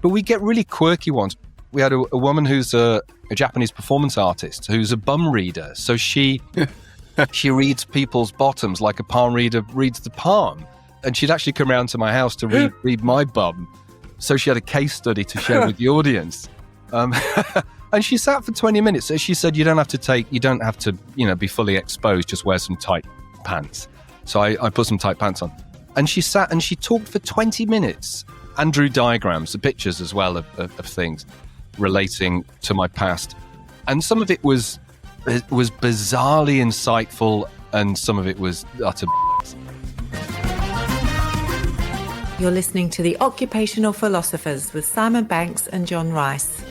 But we get really quirky ones. We had a woman who's a Japanese performance artist who's a bum reader. So she reads people's bottoms like a palm reader reads the palm. And she'd actually come around to my house to read my bum. So she had a case study to share with the audience. And she sat for 20 minutes. So she said, you don't have to, be fully exposed, just wear some tight pants. So I put some tight pants on. And she sat and she talked for 20 minutes and drew diagrams, the pictures as well of things relating to my past. And some of it was bizarrely insightful and some of it was utter You're listening to The Occupational Philosophers with Simon Banks and John Rice.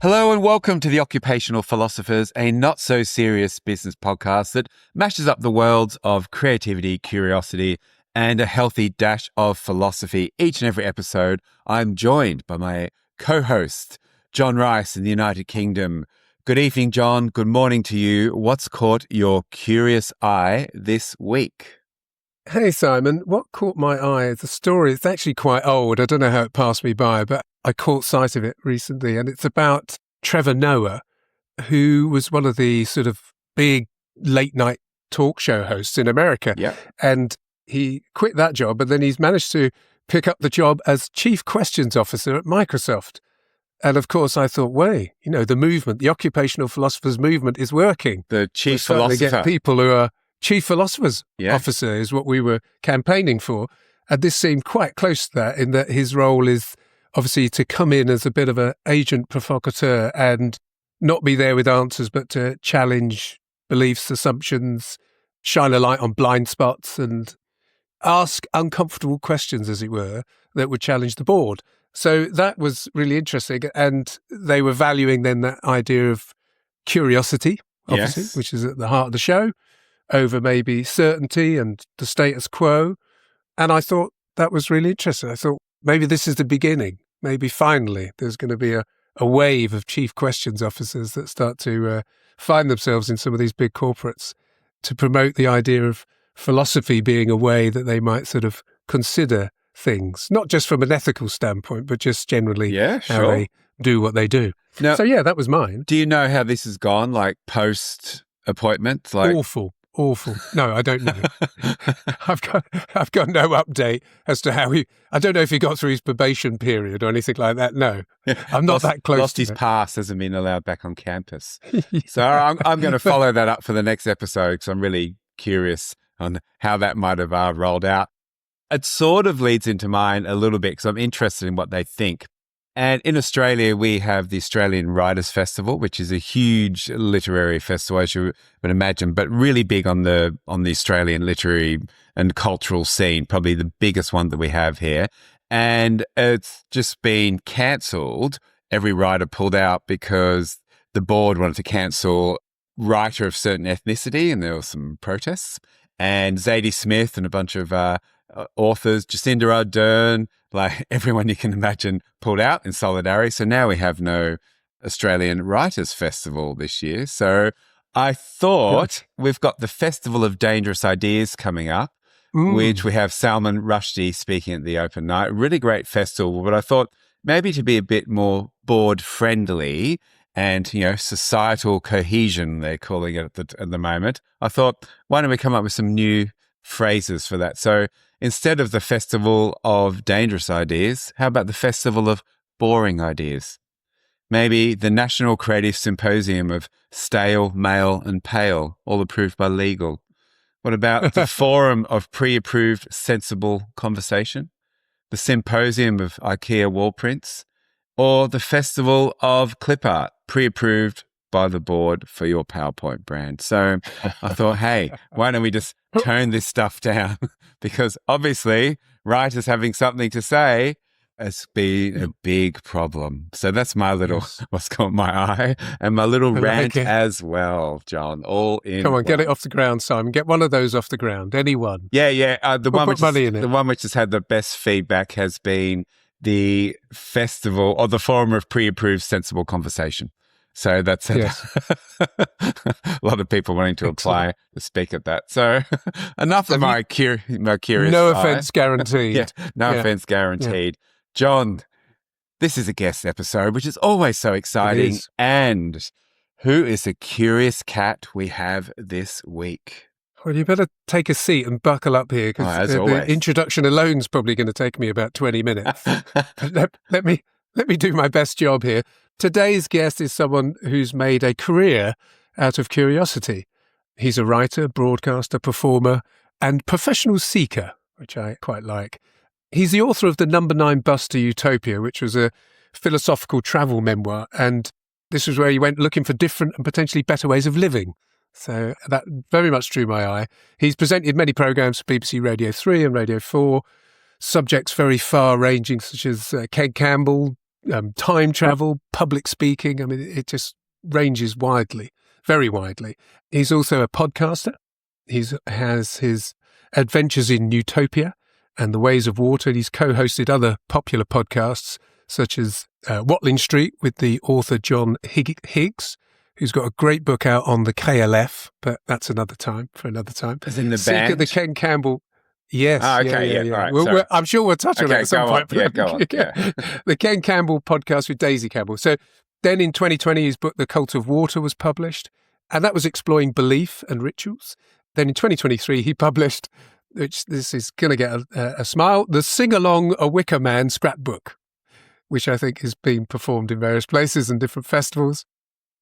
Hello and welcome to The Occupational Philosophers, a not-so-serious business podcast that mashes up the worlds of creativity, curiosity, and a healthy dash of philosophy. Each and every episode, I'm joined by my co-host, John Rice in the United Kingdom. Good evening, John. Good morning to you. What's caught your curious eye this week? Hey, Simon. What caught my eye is a story. It's actually quite old. I don't know how it passed me by, but I caught sight of it recently. And it's about Trevor Noah, who was one of the sort of big late night talk show hosts in America. Yeah. And he quit that job, but then he's managed to pick up the job as Chief Questions Officer at Microsoft. And of course, I thought, the movement, the Occupational Philosophers movement is working. The Chief Philosopher. Get people who are Chief Philosophers Officer is what we were campaigning for. And this seemed quite close to that in that his role is obviously to come in as a bit of an agent provocateur and not be there with answers, but to challenge beliefs, assumptions, shine a light on blind spots and ask uncomfortable questions, as it were, that would challenge the board. So that was really interesting. And they were valuing then that idea of curiosity, obviously, which is at the heart of the show, over maybe certainty and the status quo. And I thought that was really interesting. I thought maybe this is the beginning. Maybe finally there's going to be a wave of chief questions officers that start to find themselves in some of these big corporates to promote the idea of philosophy being a way that they might sort of consider things, not just from an ethical standpoint, but just generally how they do what they do. Now, so that was mine. Do you know how this has gone, like post-appointment? Awful. No, I don't know. I've got no update as to how I don't know if he got through his probation period or anything like that. No, I'm not that close. Lost his pass, hasn't been allowed back on campus. So I'm going to follow that up for the next episode because I'm really curious on how that might have rolled out. It sort of leads into mine a little bit because I'm interested in what they think. And in Australia, we have the Australian Writers' Festival, which is a huge literary festival, as you would imagine, but really big on the Australian literary and cultural scene, probably the biggest one that we have here. And it's just been cancelled. Every writer pulled out because the board wanted to cancel writer of certain ethnicity, and there were some protests. And Zadie Smith and a bunch of authors, Jacinda Ardern, like everyone you can imagine, pulled out in solidarity. So now we have no Australian Writers' Festival this year. So I thought we've got the Festival of Dangerous Ideas coming up, which we have Salman Rushdie speaking at the open night. Really great festival, but I thought maybe to be a bit more board friendly and, societal cohesion, they're calling it at the moment. I thought, why don't we come up with some new phrases for that? So instead of the Festival of Dangerous Ideas, how about the Festival of Boring Ideas? Maybe the National Creative Symposium of Stale, Male and Pale, all approved by legal. What about the Forum of Pre-Approved Sensible Conversation? The Symposium of IKEA Wall Prints? Or the Festival of Clip Art, pre-approved by the board for your PowerPoint brand. So I thought, hey, why don't we just tone this stuff down? Because obviously writers having something to say has been a big problem. So that's my little, what's caught my eye, and my little rant as well, John, all in. Come on, get it off the ground, Simon. Get one of those off the ground, anyone. The one which has had the best feedback has been the Festival or the Forum of Pre-Approved Sensible Conversation. So that's a lot of people wanting to apply to speak at that. So enough of my curious. No offense guaranteed. No offense guaranteed. Yeah. John, this is a guest episode, which is always so exciting. And who is the curious cat we have this week? Well, you better take a seat and buckle up here, because the introduction alone is probably going to take me about 20 minutes. let me do my best job here. Today's guest is someone who's made a career out of curiosity. He's a writer, broadcaster, performer, and professional seeker, which I quite like. He's the author of the No. 9 bus to Utopia, which was a philosophical travel memoir, and this was where he went looking for different and potentially better ways of living. So that very much drew my eye. He's presented many programmes for BBC Radio 3 and Radio 4, subjects very far-ranging, such as Ken Campbell, time travel, public speaking. I mean, it just ranges widely, very widely. He's also a podcaster. He has his adventures in Utopia and The Ways of Water. He's co-hosted other popular podcasts, such as Watling Street with the author John Higgs, who's got a great book out on the KLF, but that's another time. As in the band? The Ken Campbell. Yes. Oh, okay, yeah. Right, I'm sure we'll touch on that at some point. Yeah, go on. Yeah. The Ken Campbell podcast with Daisy Campbell. So then in 2020, his book, The Cult of Water, was published, and that was exploring belief and rituals. Then in 2023, he published, which this is going to get a smile, the Singalong-A-Wicker-Man Scrapbook, which I think has been performed in various places and different festivals.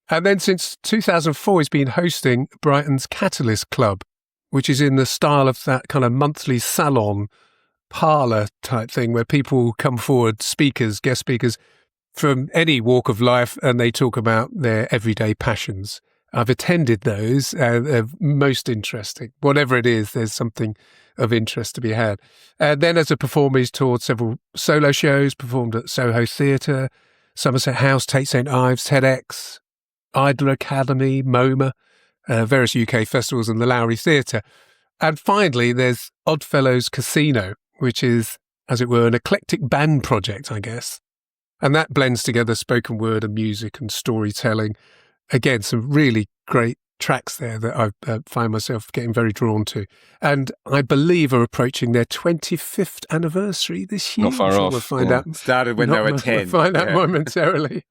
And then since 2004, he's been hosting Brighton's Catalyst Club, which is in the style of that kind of monthly salon parlour type thing where people come forward, guest speakers from any walk of life, and they talk about their everyday passions. I've attended those, and they're most interesting. Whatever it is, there's something of interest to be had. And then as a performer, he's toured several solo shows, performed at Soho Theatre, Somerset House, Tate St Ives, TEDx, Idler Academy, MoMA, various UK festivals and the Lowry Theatre. And finally, there's Oddfellows Casino, which is, as it were, an eclectic band project, I guess. And that blends together spoken word and music and storytelling. Again, some really great tracks there that I find myself getting very drawn to. And I believe are approaching their 25th anniversary this year. Not far off. We'll find out. Started when they were 10. We'll find out momentarily.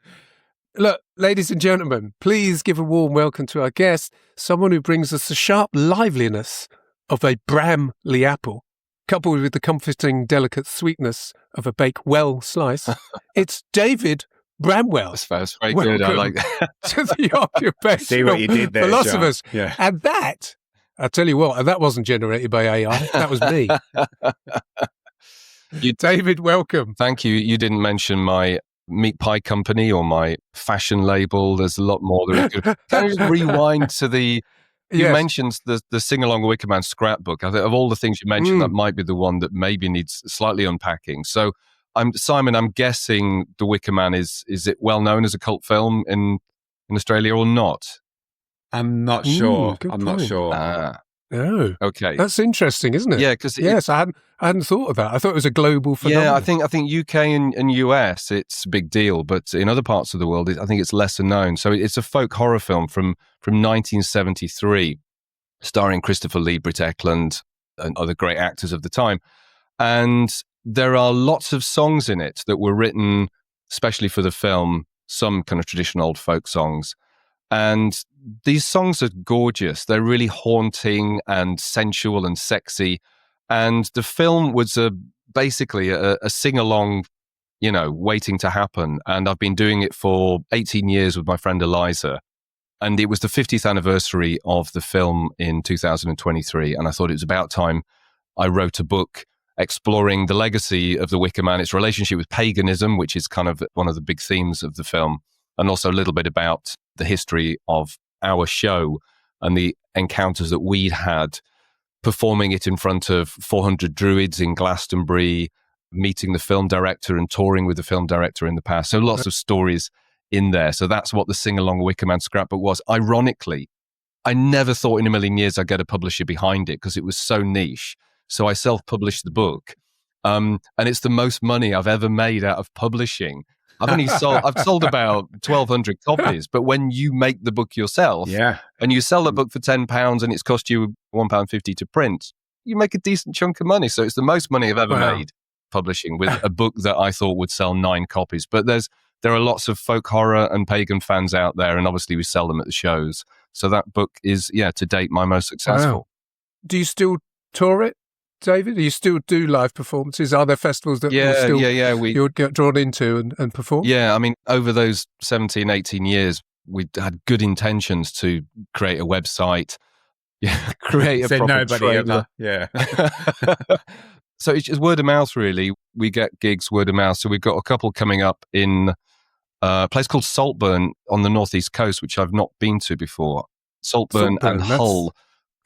Look, ladies and gentlemen, please give a warm welcome to our guest, someone who brings us the sharp liveliness of a Bramley apple, coupled with the comforting, delicate sweetness of a Bakewell slice. It's David Bramwell. That's very good. I like that. To the Occupational See what you did there, Philosophers. John. Yeah. And that, I tell you what, that wasn't generated by AI. That was me. David, welcome. Thank you. You didn't mention my meat pie company or my fashion label. There's a lot more that we could. Can you just rewind to the... You mentioned the Singalong-A-Wicker-Man Scrapbook. I think of all the things you mentioned, that might be the one that maybe needs slightly unpacking. So, Simon, I'm guessing The Wicker Man is it well known as a cult film in Australia or not? I'm not sure. Not sure. Oh, okay. That's interesting, isn't it? Yeah, because I hadn't thought of that. I thought it was a global phenomenon. Yeah, I think UK and US it's a big deal, but in other parts of the world, I think it's lesser known. So it's a folk horror film from 1973, starring Christopher Lee, Britt Eklund, and other great actors of the time. And there are lots of songs in it that were written especially for the film, some kind of traditional old folk songs. And these songs are gorgeous. They're really haunting and sensual and sexy. And the film was basically a sing-along, waiting to happen. And I've been doing it for 18 years with my friend Eliza. And it was the 50th anniversary of the film in 2023. And I thought it was about time I wrote a book exploring the legacy of the Wicker Man, its relationship with paganism, which is kind of one of the big themes of the film, and also a little bit about the history of our show and the encounters that we'd had performing it in front of 400 druids in Glastonbury, meeting the film director and touring with the film director in the past. So lots of stories in there. So that's what the Singalong-A-Wicker-Man Scrapbook was. Ironically, I never thought in a million years I'd get a publisher behind it because it was so niche. So I self-published the book. And it's the most money I've ever made out of publishing. I've sold about 1,200 copies. But when you make the book yourself, and you sell the book for £10 and it's cost you £1.50 to print, you make a decent chunk of money. So it's the most money I've ever made publishing with a book that I thought would sell 9 copies. But there are lots of folk horror and pagan fans out there, and obviously we sell them at the shows. So that book is, to date, my most successful. Wow. Do you still tour it, David? Do you still do live performances? Are there festivals that you'll get drawn into and perform? Yeah, I mean, over those 17, 18 years, we had good intentions to create a website, create a proper trailer. So it's just word of mouth, really. We get gigs word of mouth. So we've got a couple coming up in a place called Saltburn on the northeast coast, which I've not been to before. Saltburn and Hull.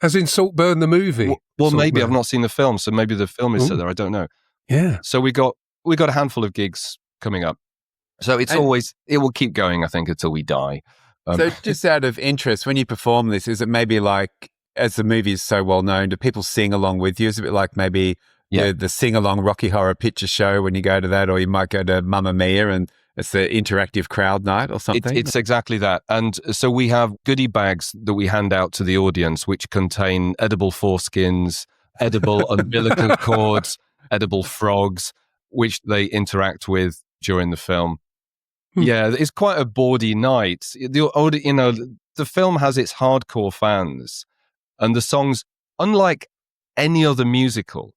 As in Saltburn, the movie? Well, maybe I've not seen the film, so maybe the film is set there. I don't know. Yeah. So we got a handful of gigs coming up. So it will keep going, I think, until we die. So just out of interest, when you perform this, is it maybe like, as the movie is so well known, do people sing along with you? Is it a bit like maybe the sing-along Rocky Horror Picture Show when you go to that, or you might go to Mamma Mia and it's the interactive crowd night or something? It's exactly that. And so we have goodie bags that we hand out to the audience, which contain edible foreskins, edible umbilical cords, edible frogs, which they interact with during the film. Yeah, it's quite a bawdy night. The film has its hardcore fans, and the songs, unlike any other musical,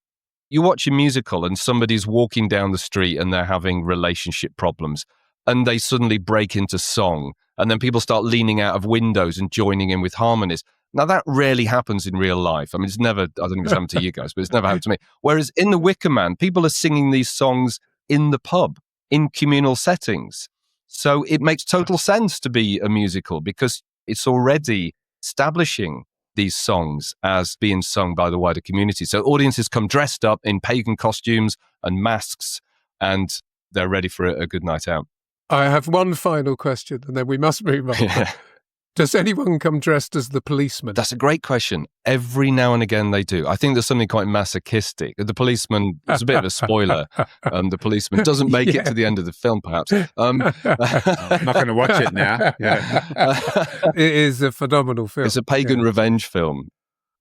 you watch a musical and somebody's walking down the street and they're having relationship problems and they suddenly break into song and then people start leaning out of windows and joining in with harmonies. Now, that rarely happens in real life. I mean, I don't think it's happened to you guys, but it's never happened to me. Whereas in The Wicker Man, people are singing these songs in the pub, in communal settings. So it makes total sense to be a musical because it's already establishing these songs as being sung by the wider community. So audiences come dressed up in pagan costumes and masks, and they're ready for a good night out. I have one final question, and then we must move on. Yeah. Does anyone come dressed as the policeman? That's a great question. Every now and again they do. I think there's something quite masochistic. The policeman, it's a bit of a spoiler. The policeman doesn't make it to the end of the film, perhaps. I'm not going to watch it now. It is a phenomenal film. It's a pagan revenge film.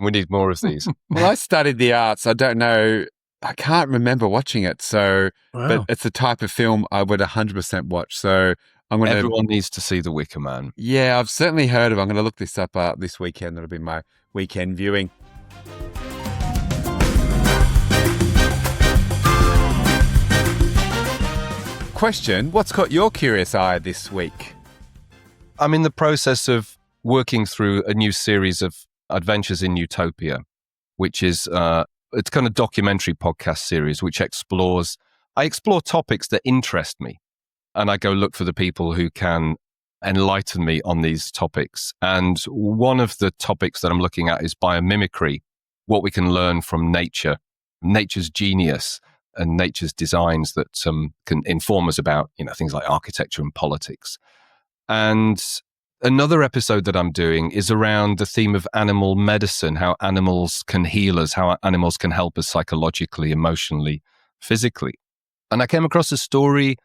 We need more of these. Well, I studied the arts. I don't know. I can't remember watching it. So, but it's the type of film I would 100% watch. So everyone needs to see The Wicker Man. Yeah, I've certainly heard of it. I'm going to look this up this weekend. That'll be my weekend viewing. Question, what's caught your curious eye this week? I'm in the process of working through a new series of adventures in Utopia, which is it's kind of documentary podcast series, which I explore topics that interest me. And I go look for the people who can enlighten me on these topics. And one of the topics that I'm looking at is biomimicry, what we can learn from nature, nature's genius and nature's designs that can inform us about, things like architecture and politics. And another episode that I'm doing is around the theme of animal medicine, how animals can heal us, how animals can help us psychologically, emotionally, physically. And I came across a story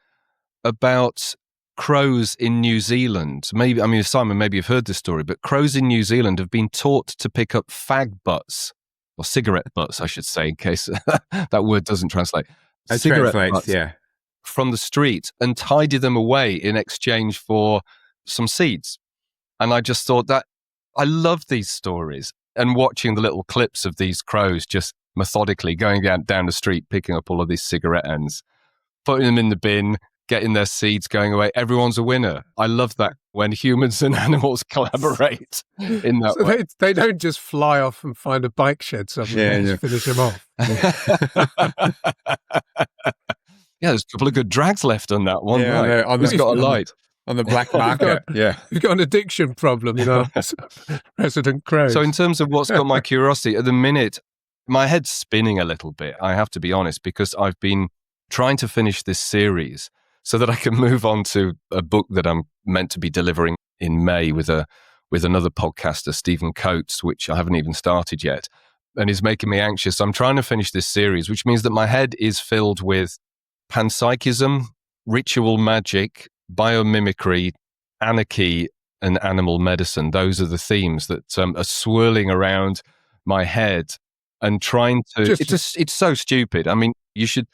about crows in New Zealand. Simon, maybe you've heard this story, but crows in New Zealand have been taught to pick up fag butts, or cigarette butts, I should say, in case that word doesn't translate. Cigarette butts from the street and tidy them away in exchange for some seeds. And I just thought that I love these stories and watching the little clips of these crows just methodically going down the street, picking up all of these cigarette ends, putting them in the bin, getting their seeds going away. Everyone's a winner. I love that when humans and animals collaborate in that way. They don't just fly off and find a bike shed somewhere and finish them off. There's a couple of good drags left on that one. Yeah, right. Who's got a light? On the black market. You've got an addiction problem, Resident Crow. So in terms of what's got my curiosity, at the minute, my head's spinning a little bit, I have to be honest, because I've been trying to finish this series so that I can move on to a book that I'm meant to be delivering in May with another podcaster, Stephen Coates, which I haven't even started yet, and is making me anxious. I'm trying to finish this series, which means that my head is filled with panpsychism, ritual magic, biomimicry, anarchy, and animal medicine. Those are the themes that are swirling around my head and trying to... It's so stupid. I mean, you should...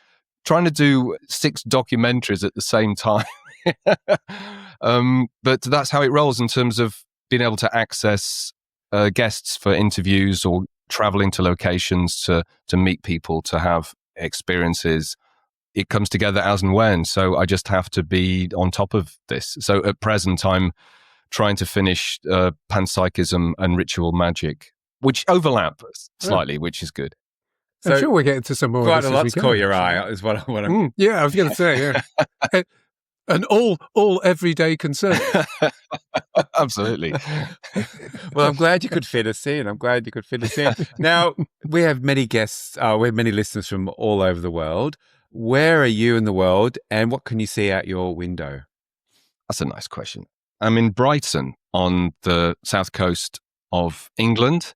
Trying to do 6 documentaries at the same time. But that's how it rolls in terms of being able to access guests for interviews or traveling to locations to meet people, to have experiences. It comes together as and when. So I just have to be on top of this. So at present, I'm trying to finish panpsychism and ritual magic, which overlap slightly, which is good. So I'm sure we'll get into some more. Quite a lot's caught your eye, is what I want to... Yeah, I was going to say, yeah. And all everyday concerns. Absolutely. Well, I'm glad you could fit us in. Now, we have many guests, we have many listeners from all over the world. Where are you in the world, and what can you see out your window? That's a nice question. I'm in Brighton on the south coast of England,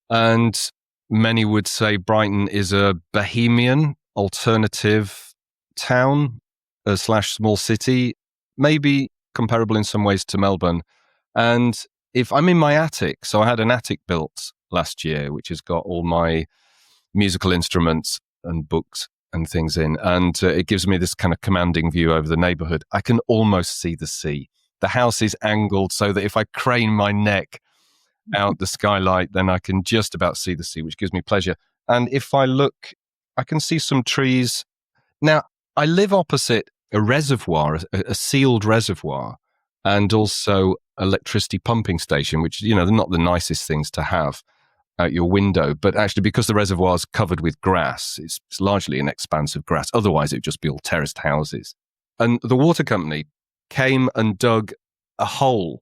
and many would say Brighton is a bohemian alternative town / small city, maybe comparable in some ways to Melbourne. And if I'm in my attic, so I had an attic built last year, which has got all my musical instruments and books and things in, and it gives me this kind of commanding view over the neighborhood. I can almost see the sea. The house is angled so that if I crane my neck out the skylight, then I can just about see the sea, which gives me pleasure. And if I look, I can see some trees. Now, I live opposite a reservoir, a sealed reservoir, and also electricity pumping station, which, you know, they're not the nicest things to have out your window. But actually, because the reservoir is covered with grass, it's largely an expanse of grass. Otherwise, it would just be all terraced houses. And the water company came and dug a hole,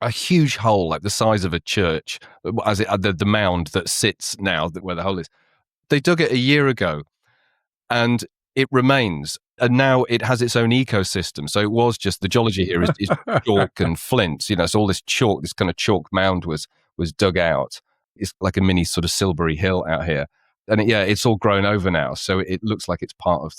a huge hole like the size of a church, as the mound that sits now where the hole is. They dug it a year ago, and it remains. And now it has its own ecosystem. So it was just, the geology here is chalk and flints. You know, so all this chalk, this kind of chalk mound was dug out. It's like a mini sort of Silbury Hill out here. And it's all grown over now. So it looks like it's part of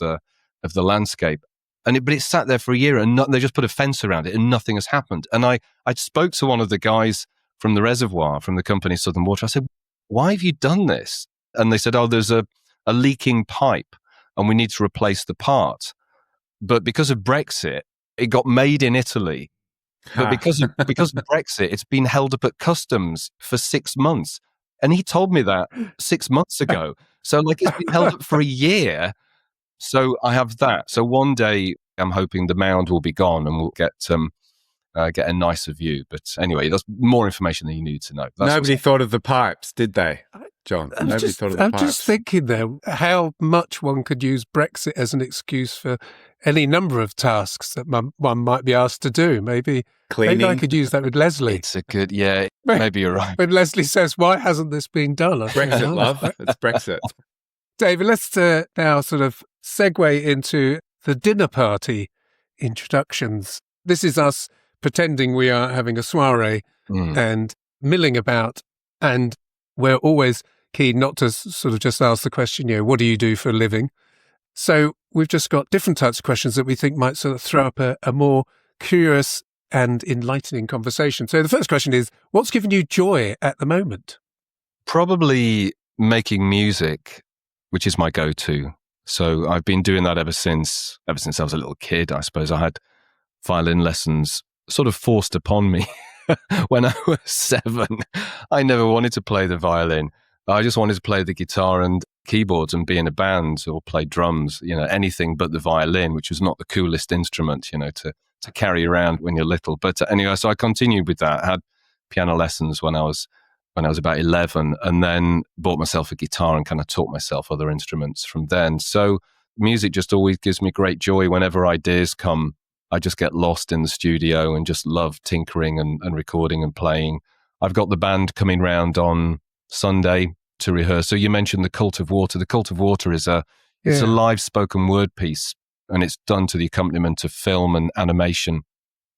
the landscape. But it sat there for a year, and they just put a fence around it, and nothing has happened. And I spoke to one of the guys from the reservoir, from the company Southern Water. I said, "Why have you done this?" And they said, "Oh, there's a leaking pipe, and we need to replace the part. But because of Brexit, it got made in Italy. But because of Brexit, it's been held up at customs for 6 months." And he told me that 6 months ago. So like, it's been held up for a year. So I have that. So one day I'm hoping the mound will be gone and we'll get a nicer view. But anyway, that's more information than you need to know. Nobody thought of the pipes, did they, John? Nobody thought of the pipes. I'm just thinking there how much one could use Brexit as an excuse for any number of tasks that one might be asked to do. Maybe cleaning. Maybe I could use that with Leslie. It's a good, maybe you're right. When Leslie says, "Why hasn't this been done?" Brexit, love. It's Brexit. David, let's now sort of segue into the dinner party introductions. This is us pretending we are having a soiree and milling about, and we're always keen not to sort of just ask the question, what do you do for a living? So we've just got different types of questions that we think might sort of throw up a more curious and enlightening conversation. So the first question is, what's given you joy at the moment? Probably making music, which is my go-to. So I've been doing that ever since I was a little kid. I suppose I had violin lessons sort of forced upon me when I was 7. I never wanted to play the violin. I just wanted to play the guitar and keyboards and be in a band or play drums, anything but the violin, which was not the coolest instrument, to carry around when you're little. But anyway, so I continued with that. I had piano lessons when I was about 11, and then bought myself a guitar and kind of taught myself other instruments from then. So music just always gives me great joy. Whenever ideas come, I just get lost in the studio and just love tinkering and recording and playing. I've got the band coming round on Sunday to rehearse. So you mentioned The Cult of Water. The Cult of Water is it's a live spoken word piece, and it's done to the accompaniment of film and animation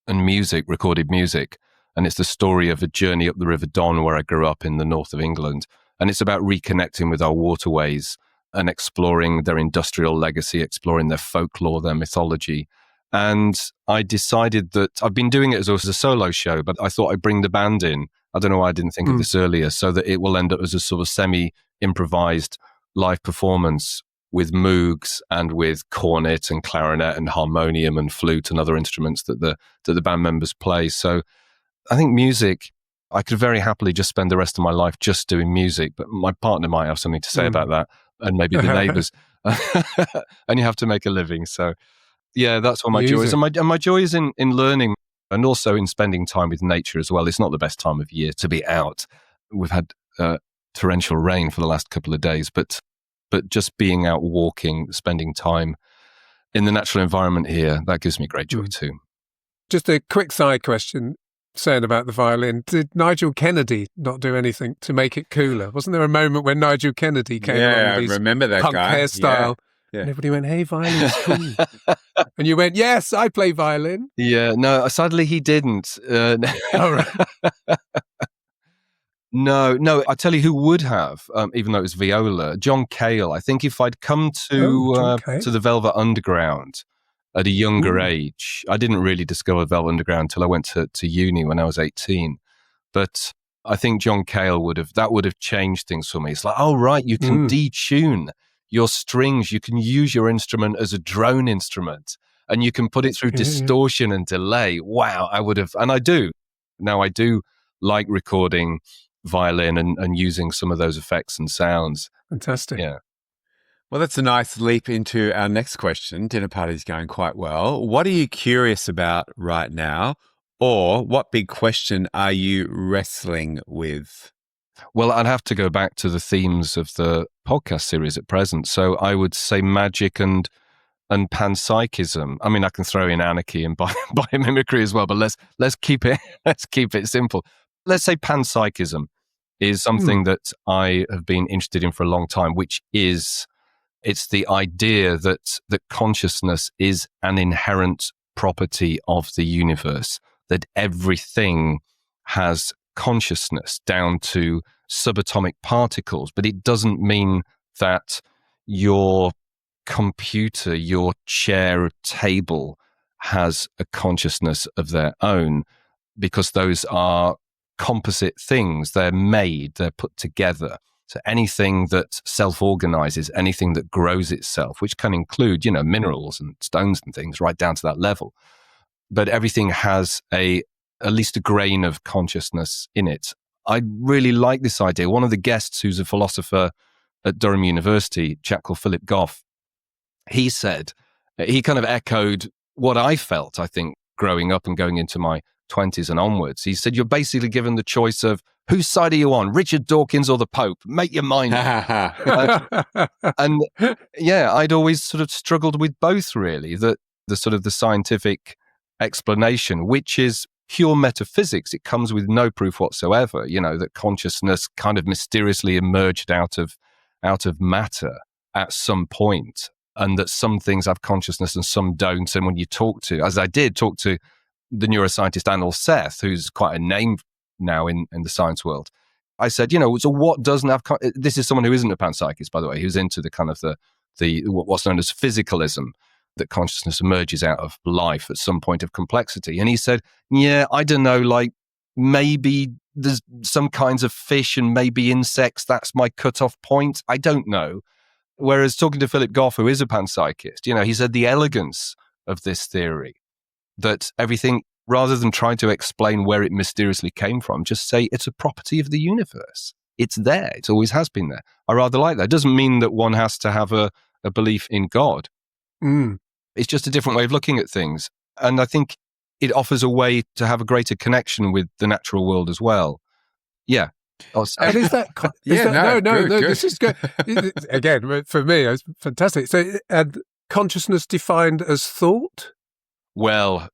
and music, recorded music. And it's the story of a journey up the River Don, where I grew up in the north of England. And it's about reconnecting with our waterways and exploring their industrial legacy, exploring their folklore, their mythology. And I decided that I've been doing it as a solo show, but I thought I'd bring the band in. I don't know why I didn't think of this earlier, so that it will end up as a sort of semi-improvised live performance with moogs and with cornet and clarinet and harmonium and flute and other instruments that the band members play. So I think music, I could very happily just spend the rest of my life just doing music, but my partner might have something to say about that, and maybe the neighbours. And you have to make a living. So yeah, that's what my joy is. And my joy is in learning and also in spending time with nature as well. It's not the best time of year to be out. We've had torrential rain for the last couple of days, but just being out walking, spending time in the natural environment here, that gives me great joy too. Just a quick side question, saying about the violin. Did Nigel Kennedy not do anything to make it cooler? Wasn't there a moment when Nigel Kennedy came on with his remember that punk guy. hairstyle? Yeah. And everybody went, "Hey, violin's cool." And you went, "Yes, I play violin." Yeah, no, sadly he didn't. All right. No, I tell you who would have, even though it was viola, John Cale. I think if I'd come to the Velvet Underground at a younger age, I didn't really discover Velvet Underground until I went to uni when I was 18. But I think John Cale would have changed things for me. It's like, oh, right, you can detune your strings. You can use your instrument as a drone instrument and you can put it through distortion and delay. Wow, I would have, and I do. Now I do like recording violin and using some of those effects and sounds. Fantastic. Yeah. Well, that's a nice leap into our next question. Dinner party's going quite well. What are you curious about right now? Or what big question are you wrestling with? Well, I'd have to go back to the themes of the podcast series at present. So I would say magic and panpsychism. I mean, I can throw in anarchy and biomimicry as well, but let's keep it simple. Let's say panpsychism is something that I have been interested in for a long time, which is it's the idea that consciousness is an inherent property of the universe, that everything has consciousness down to subatomic particles, but it doesn't mean that your computer, your chair, table has a consciousness of their own, because those are composite things. They're made, they're put together. So anything that self-organizes, anything that grows itself, which can include, minerals and stones and things right down to that level. But everything has at least a grain of consciousness in it. I really like this idea. One of the guests, who's a philosopher at Durham University, a chap called Philip Goff, he said, he kind of echoed what I felt, I think, growing up and going into my 20s and onwards. He said, you're basically given the choice of whose side are you on, Richard Dawkins or the Pope? Make your mind up. And yeah, I'd always sort of struggled with both, really, that the sort of the scientific explanation, which is pure metaphysics. It comes with no proof whatsoever, that consciousness kind of mysteriously emerged out of matter at some point, and that some things have consciousness and some don't. And when you talk to the neuroscientist Anil Seth, who's quite a name now in the science world, I said, so what doesn't have, this is someone who isn't a panpsychist, by the way, who's into the kind of the what's known as physicalism, that consciousness emerges out of life at some point of complexity. And he said, yeah, I don't know, like maybe there's some kinds of fish and maybe insects, that's my cutoff point. I don't know. Whereas talking to Philip Goff, who is a panpsychist, he said the elegance of this theory, that everything, rather than trying to explain where it mysteriously came from, just say it's a property of the universe. It's there. It always has been there. I rather like that. It doesn't mean that one has to have a belief in God. It's just a different way of looking at things. And I think it offers a way to have a greater connection with the natural world as well. Yeah. And is that... No, this is good. Again, for me, it's fantastic. So, consciousness defined as thought? Well,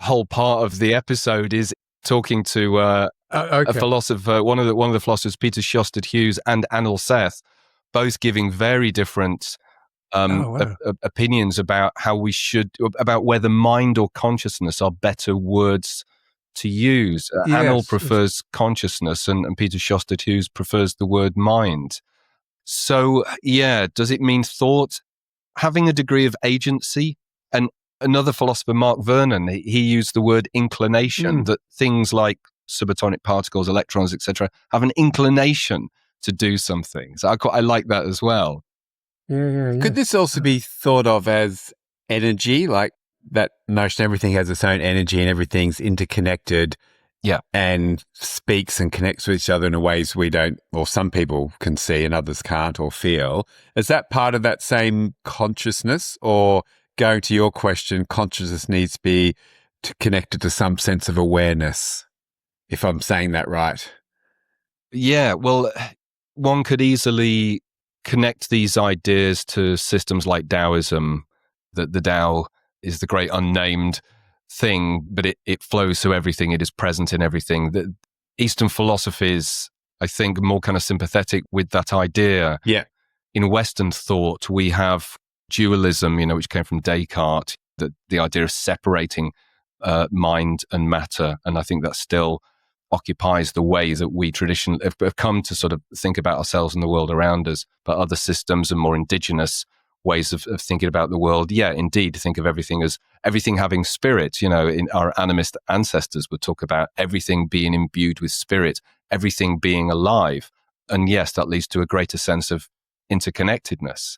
whole part of the episode is talking to a philosopher, one of the philosophers, Peter Shostak Hughes and Anil Seth, both giving very different opinions about about whether mind or consciousness are better words to use. Anil prefers consciousness and Peter Shostak Hughes prefers the word mind. So, yeah, does it mean thought? Having a degree of agency, and Another philosopher, Mark Vernon, he used the word inclination, that things like subatomic particles, electrons, etc., have an inclination to do something. So I like that as well. Yeah. Could this also be thought of as energy, like that notion everything has its own energy and everything's interconnected? Yeah. And speaks and connects with each other in ways we don't, or some people can see and others can't or feel. Is that part of that same consciousness? Or going to your question, consciousness needs to be connected to some sense of awareness, if I'm saying that right? Yeah, well, one could easily connect these ideas to systems like Taoism, that the Tao is the great unnamed thing, but it flows through everything. It is present in everything. The Eastern philosophies, I think, are more kind of sympathetic with that idea. Yeah. In Western thought, we have dualism, which came from Descartes, the idea of separating mind and matter. And I think that still occupies the way that we traditionally have come to sort of think about ourselves and the world around us. But other systems and more indigenous ways of thinking about the world, yeah, indeed, think of everything as everything having spirit. In our animist ancestors would talk about everything being imbued with spirit, everything being alive. And yes, that leads to a greater sense of interconnectedness.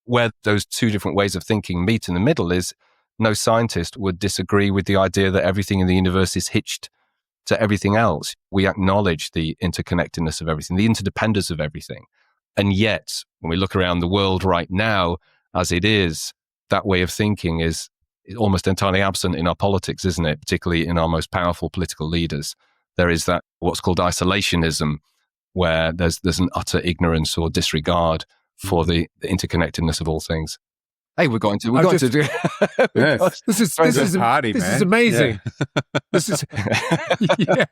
Where those two different ways of thinking meet in the middle is no scientist would disagree with the idea that everything in the universe is hitched to everything else. We acknowledge the interconnectedness of everything, the interdependence of everything. And yet, when we look around the world right now, as it is, that way of thinking is almost entirely absent in our politics, isn't it? Particularly in our most powerful political leaders. There is that what's called isolationism, where there's an utter ignorance or disregard for the interconnectedness of all things. Hey, we're going to do. Yes. This is party, man. This is amazing. Yeah. This is. Yeah.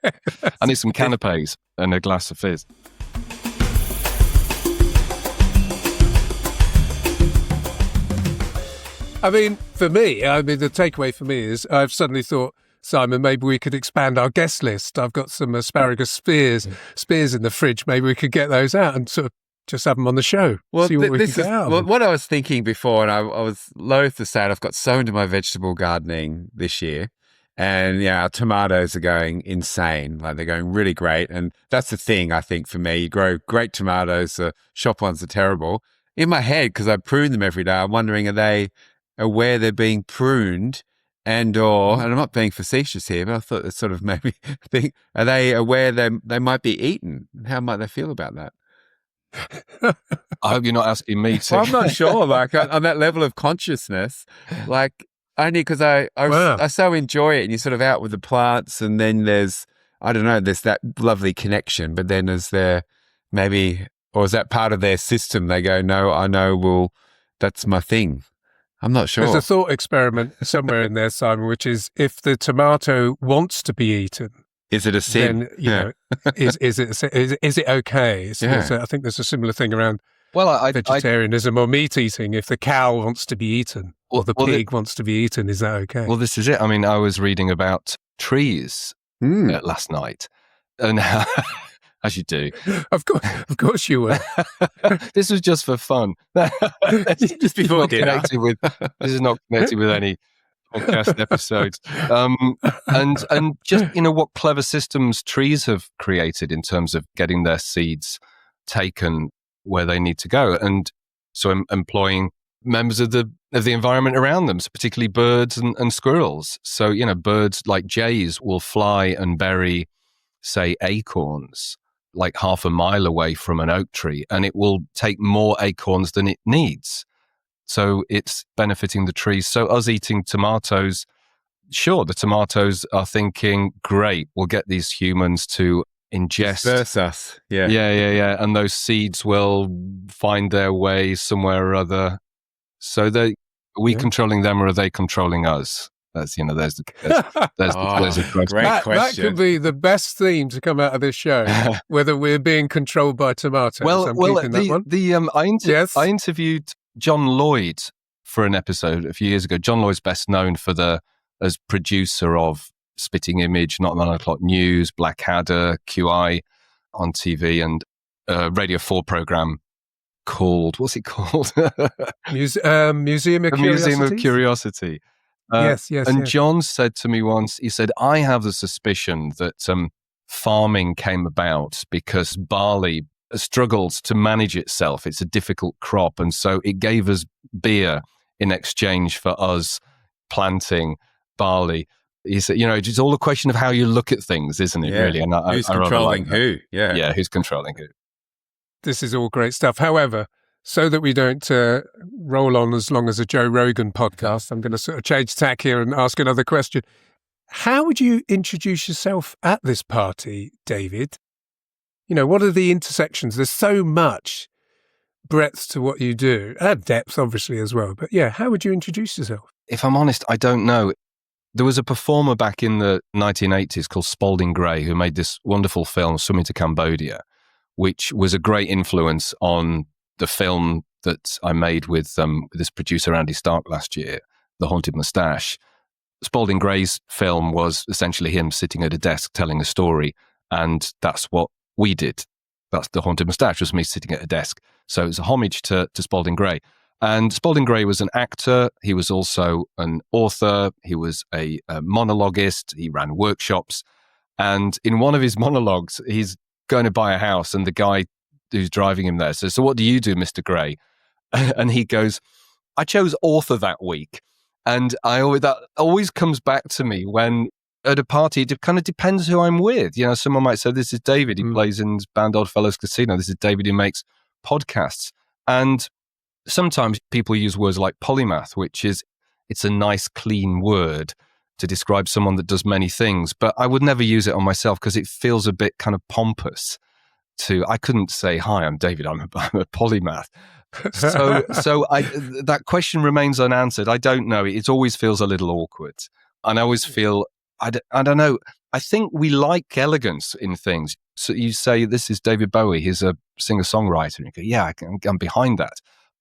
I need some canapes and a glass of fizz. I mean, for me, the takeaway for me is I've suddenly thought, Simon, maybe we could expand our guest list. I've got some asparagus spears in the fridge. Maybe we could get those out and sort of just have them on the show. Well, see what we can get out of them. What I was thinking before, and I was loath to say it, I've got so into my vegetable gardening this year. And our tomatoes are going insane. Like, they're going really great. And that's the thing, I think, for me. You grow great tomatoes. The shop ones are terrible. In my head, because I prune them every day, I'm wondering, are they aware they're being pruned and I'm not being facetious here, but I thought it's sort of maybe are they aware they might be eaten? How might they feel about that? I hope you're not asking me to. Well, I'm not sure. Like, on that level of consciousness, like, only because I so enjoy it, and you're sort of out with the plants, and then there's that lovely connection, but then is there maybe, or is that part of their system? They go, no, I know, well, that's my thing. I'm not sure. There's a thought experiment somewhere in there, Simon, which is if the tomato wants to be eaten, is it a sin? Then, is it okay? I think there's a similar thing around vegetarianism or meat eating. If the cow wants to be eaten or the pig wants to be eaten, is that okay? Well, this is it. I mean, I was reading about trees last night, and as you do. Of course you were. This was just for fun. Just before dinner. This is not connected with any podcast episodes. And just, what clever systems trees have created in terms of getting their seeds taken where they need to go. And so employing members of the environment around them, so particularly birds and squirrels. So, birds like jays will fly and bury, say, acorns like half a mile away from an oak tree, and it will take more acorns than it needs. So it's benefiting the trees. So us eating tomatoes, sure, the tomatoes are thinking, great, we'll get these humans to ingest. Disperse us. Yeah. Yeah. And those seeds will find their way somewhere or other. So are we controlling them, or are they controlling us? That's, there's a question. Great question. That could be the best theme to come out of this show, whether we're being controlled by tomatoes. I interviewed John Lloyd for an episode a few years ago. John Lloyd's best known as producer of Spitting Image, Not 9 O'Clock News, Blackadder, QI on TV, and a Radio 4 program called, what's it called? Museum of Curiosity. Museum of Curiosity. Yes. And John said to me once, he said, I have the suspicion that farming came about because barley struggles to manage itself. It's a difficult crop. And so it gave us beer in exchange for us planting barley. He said, it's all a question of how you look at things, isn't it, really? And who's controlling who? Yeah. Yeah, who's controlling who? This is all great stuff. However, so that we don't roll on as long as a Joe Rogan podcast, I'm going to sort of change tack here and ask another question. How would you introduce yourself at this party, David? What are the intersections? There's so much breadth to what you do, and depth, obviously, as well. But yeah, how would you introduce yourself? If I'm honest, I don't know. There was a performer back in the 1980s called Spalding Gray who made this wonderful film, Swimming to Cambodia, which was a great influence on the film that I made with this producer, Andy Stark, last year, The Haunted Moustache. Spalding Gray's film was essentially him sitting at a desk telling a story, and that's what we did. That's The Haunted Moustache, was me sitting at a desk. So it was a homage to Spalding Gray. And Spalding Gray was an actor. He was also an author. He was a monologuist. He ran workshops. And in one of his monologues, he's going to buy a house, and the guy who's driving him there says, "So what do you do, Mr. Gray?" And he goes, "I chose author that week." And that always comes back to me when at a party, it kind of depends who I'm with. Someone might say, "This is David. He plays in his band Oddfellows Casino. This is David who makes podcasts." And sometimes people use words like polymath, which is, it's a nice, clean word to describe someone that does many things. But I would never use it on myself because it feels a bit kind of pompous. I couldn't say, "Hi, I'm David. I'm a polymath." So that question remains unanswered. I don't know. It always feels a little awkward. And I always feel, I don't know. I think we like elegance in things. So you say, "This is David Bowie. He's a singer-songwriter." And you go, "Yeah, I'm behind that."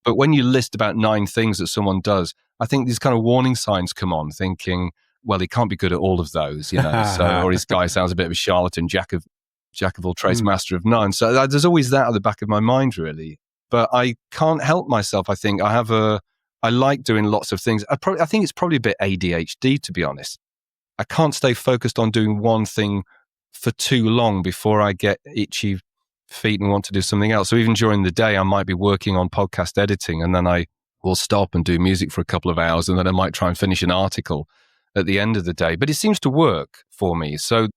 But when you list about 9 things that someone does, I think these kind of warning signs come on, thinking, well, he can't be good at all of those, or his guy sounds a bit of a charlatan, jack of all trades, master of none. So there's always that at the back of my mind, really. But I can't help myself. I think I like doing lots of things. I think it's probably a bit ADHD, to be honest. I can't stay focused on doing one thing for too long before I get itchy feet and want to do something else. So even during the day, I might be working on podcast editing, and then I will stop and do music for a couple of hours, and then I might try and finish an article at the end of the day. But it seems to work for me. So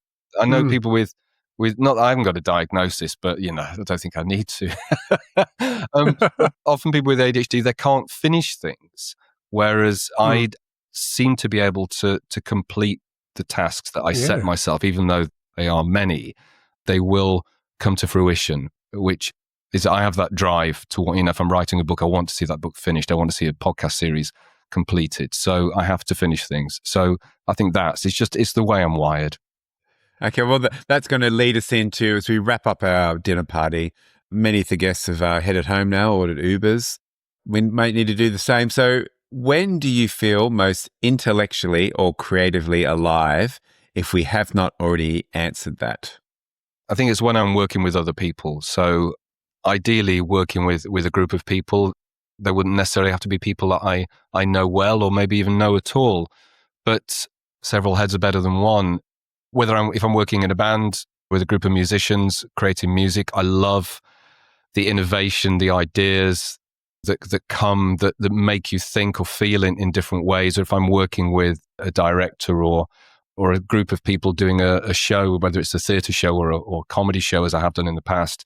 I know people with not, I haven't got a diagnosis, but I don't think I need to. Often people with ADHD, they can't finish things, whereas I seem to be able to complete the tasks that I set myself, even though they are many. They will come to fruition, which is, I have that drive to, if I'm writing a book, I want to see that book finished. I want to see a podcast series completed. So I have to finish things. So I think it's the way I'm wired. Okay, well, that's going to lead us into, as we wrap up our dinner party, many of the guests have headed home now, ordered Ubers. We might need to do the same. So when do you feel most intellectually or creatively alive, if we have not already answered that? I think it's when I'm working with other people. So ideally working with a group of people. They wouldn't necessarily have to be people that I know well or maybe even know at all. But several heads are better than one. If I'm working in a band with a group of musicians creating music, I love the innovation, the ideas that come that make you think or feel in different ways. Or if I'm working with a director or a group of people doing a show, whether it's a theatre show or a comedy show, as I have done in the past,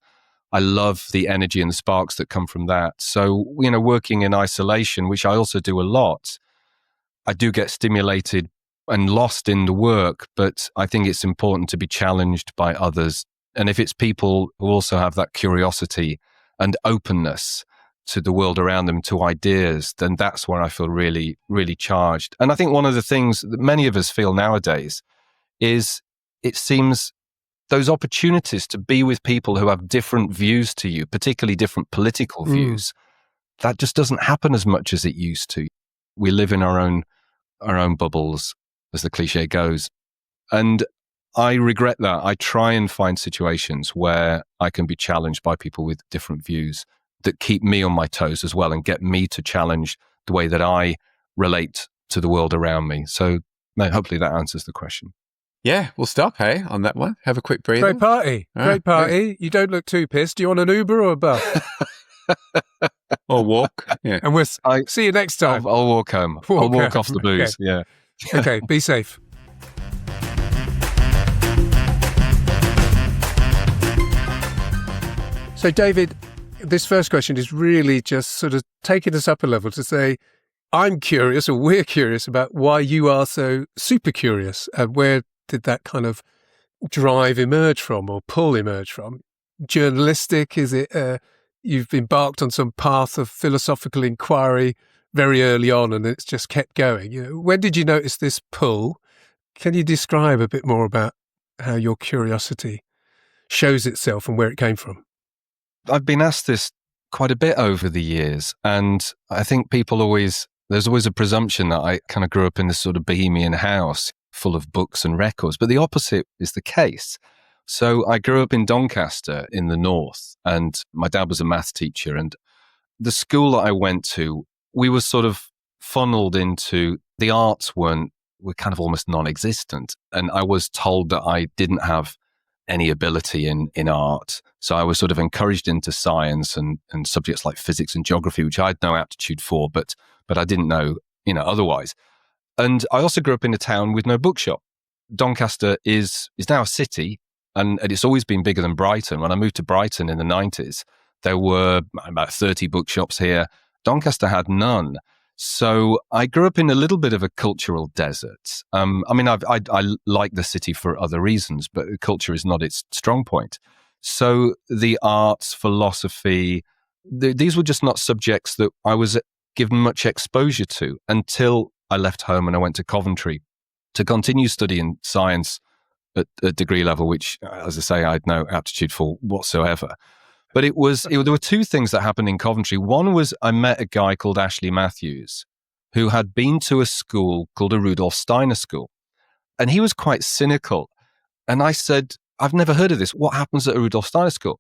I love the energy and the sparks that come from that. So, working in isolation, which I also do a lot, I do get stimulated and lost in the work, but I think it's important to be challenged by others. And if it's people who also have that curiosity and openness to the world around them, to ideas, then that's where I feel really, really charged. And I think one of the things that many of us feel nowadays is, it seems those opportunities to be with people who have different views to you, particularly different political views, that just doesn't happen as much as it used to. We live in our own bubbles, as the cliche goes. And I regret that. I try and find situations where I can be challenged by people with different views that keep me on my toes as well and get me to challenge the way that I relate to the world around me. So hopefully that answers the question. Yeah, we'll stop, hey, on that one. Have a quick breather. Great party. Great party. You don't look too pissed. Do you want an Uber or a bus? Or walk. Yeah. And we'll see you next time. I'll walk home. I'll walk off the booze. Okay. Yeah. Okay, be safe. So, David, this first question is really just sort of taking us up a level to say, I'm curious, or we're curious about why you are so super curious, and where did that kind of drive emerge from, or pull emerge from? Journalistic? Is it you've embarked on some path of philosophical inquiry very early on, and it's just kept going? You know, when did you notice this pull? Can you describe a bit more about how your curiosity shows itself and where it came from? I've been asked this quite a bit over the years, and I think there's always a presumption that I kind of grew up in this sort of bohemian house full of books and records, but the opposite is the case. So I grew up in Doncaster in the north, and my dad was a maths teacher, and the school that I went to, we were sort of funneled into, the arts were kind of almost non-existent, and I was told that I didn't have any ability in art. So I was sort of encouraged into science and subjects like physics and geography, which I had no aptitude for, but I didn't know, otherwise. And I also grew up in a town with no bookshop. Doncaster is now a city, and it's always been bigger than Brighton. When I moved to Brighton in the 90s, there were about 30 bookshops here. Doncaster had none. So I grew up in a little bit of a cultural desert. I like the city for other reasons, but culture is not its strong point. So the arts, philosophy, these were just not subjects that I was given much exposure to until I left home and I went to Coventry to continue studying science at degree level, which, as I say, I had no aptitude for whatsoever. But there were two things that happened in Coventry. One was I met a guy called Ashley Matthews, who had been to a school called a Rudolf Steiner school. And he was quite cynical. And I said, I've never heard of this. What happens at a Rudolf Steiner school?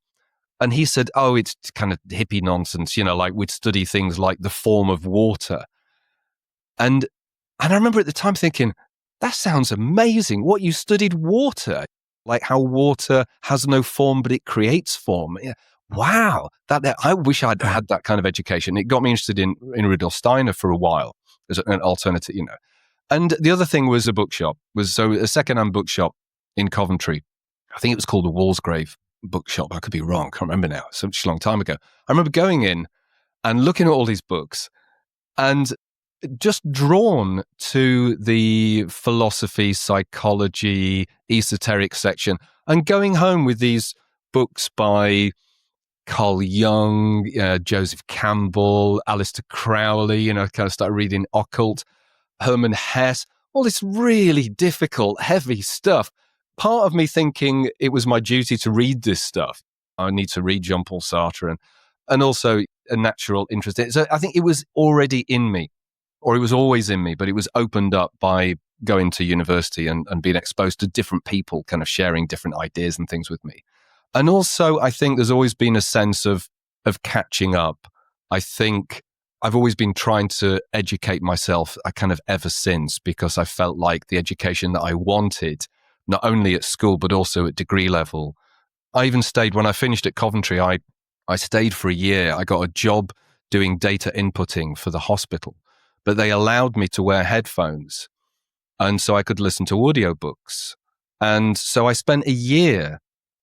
And he said, oh, it's kind of hippie nonsense, like we'd study things like the form of water. And I remember at the time thinking, that sounds amazing. What, you studied water? Like how water has no form, but it creates form. Yeah. Wow. I wish I'd had that kind of education. It got me interested in Rudolf Steiner for a while as an alternative, And the other thing was a bookshop. So a second-hand bookshop in Coventry. I think it was called the Walsgrave bookshop. I could be wrong. I can't remember now. Such a long time ago. I remember going in and looking at all these books and just drawn to the philosophy, psychology, esoteric section, and going home with these books by Carl Jung, Joseph Campbell, Aleister Crowley, kind of started reading occult, Hermann Hesse, all this really difficult, heavy stuff. Part of me thinking it was my duty to read this stuff. I need to read Jean-Paul Sartre and also a natural interest in it. So I think it was already in me, or it was always in me, but it was opened up by going to university and being exposed to different people kind of sharing different ideas and things with me. And also, I think there's always been a sense of catching up. I think I've always been trying to educate myself kind of ever since, because I felt like the education that I wanted, not only at school, but also at degree level. I even stayed, when I finished at Coventry, I stayed for a year. I got a job doing data inputting for the hospital, but they allowed me to wear headphones. And so I could listen to audiobooks. And so I spent a year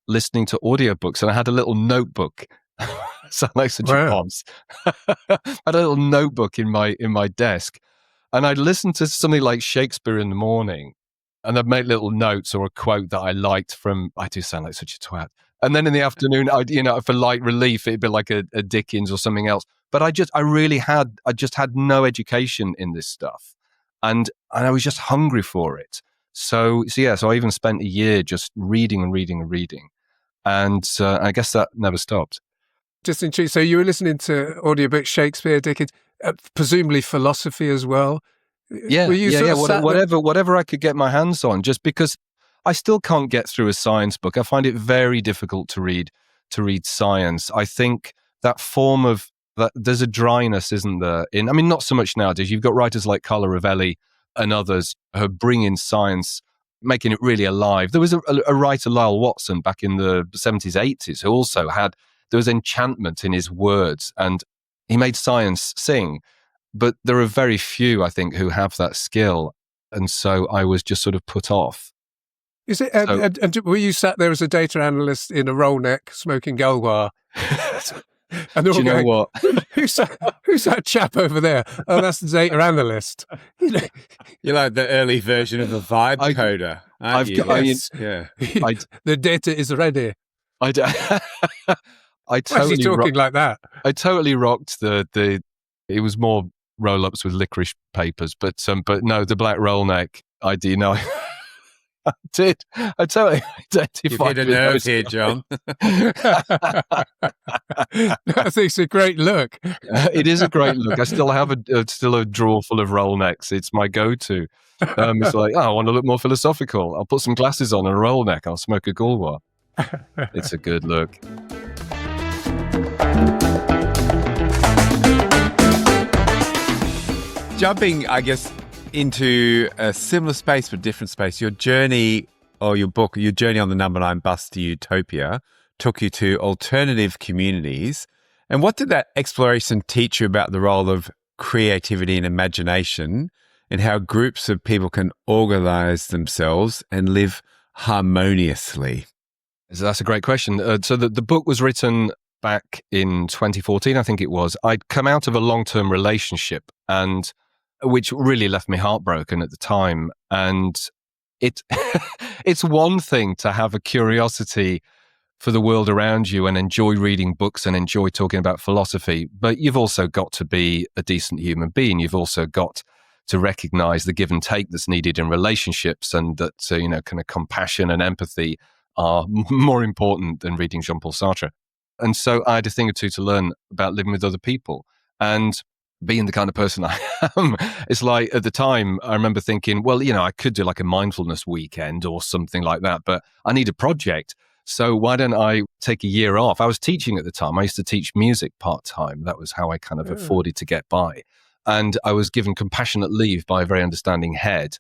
listening to audiobooks, and I had a little notebook. Sound like such a boss. I had a little notebook in my desk, and I'd listen to something like Shakespeare in the morning, and I'd make little notes or a quote that I liked from. I do sound like such a twat. And then in the afternoon, for light relief, it'd be like a Dickens or something else. But I just had no education in this stuff, and I was just hungry for it. So I even spent a year just reading and reading and reading. And I guess that never stopped. Just intrigued. So you were listening to audiobooks, Shakespeare, Dickens, presumably philosophy as well. Yeah, whatever I could get my hands on. Just because I still can't get through a science book. I find it very difficult to read science. I think that form of that there's a dryness, isn't there? Not so much nowadays. You've got writers like Carlo Rovelli and others who are bringing science, making it really alive. There was a writer, Lyle Watson, back in the 70s, 80s, who also there was enchantment in his words, and he made science sing. But there are very few, I think, who have that skill. And so I was just sort of put off. Is it? And were you sat there as a data analyst in a roll neck smoking Gulwar? And do you know what? Who's that chap over there? Oh, that's the data analyst. You're like the early version of the vibe coder. The data is ready. I Why is he talking like that? I totally rocked the. It was more roll-ups with licorice papers, but no, the black roll neck. I did. I totally identified. You've hit a nerve here, John. I think it's a great look. It is a great look. I still have a drawer full of roll necks. It's my go-to. It's like, I want to look more philosophical. I'll put some glasses on and a roll neck. I'll smoke a Gulwar. It's a good look. Jumping, I guess, into a similar space but different space, your journey or your book, your journey on the number 9 bus to Utopia took you to alternative communities. And what did that exploration teach you about the role of creativity and imagination and how groups of people can organize themselves and live harmoniously? So that's a great question. So the book was written back in 2014, I think it was. I'd come out of a long-term relationship, and which really left me heartbroken at the time. And it's one thing to have a curiosity for the world around you and enjoy reading books and enjoy talking about philosophy, but you've also got to be a decent human being. You've also got to recognize the give and take that's needed in relationships, and that kind of compassion and empathy are more important than reading Jean-Paul Sartre. And so I had a thing or two to learn about living with other people. And being the kind of person I am, it's like at the time I remember thinking, well, I could do like a mindfulness weekend or something like that, but I need a project. So why don't I take a year off? I was teaching at the time. I used to teach music part-time. That was how I kind of afforded to get by. And I was given compassionate leave by a very understanding head,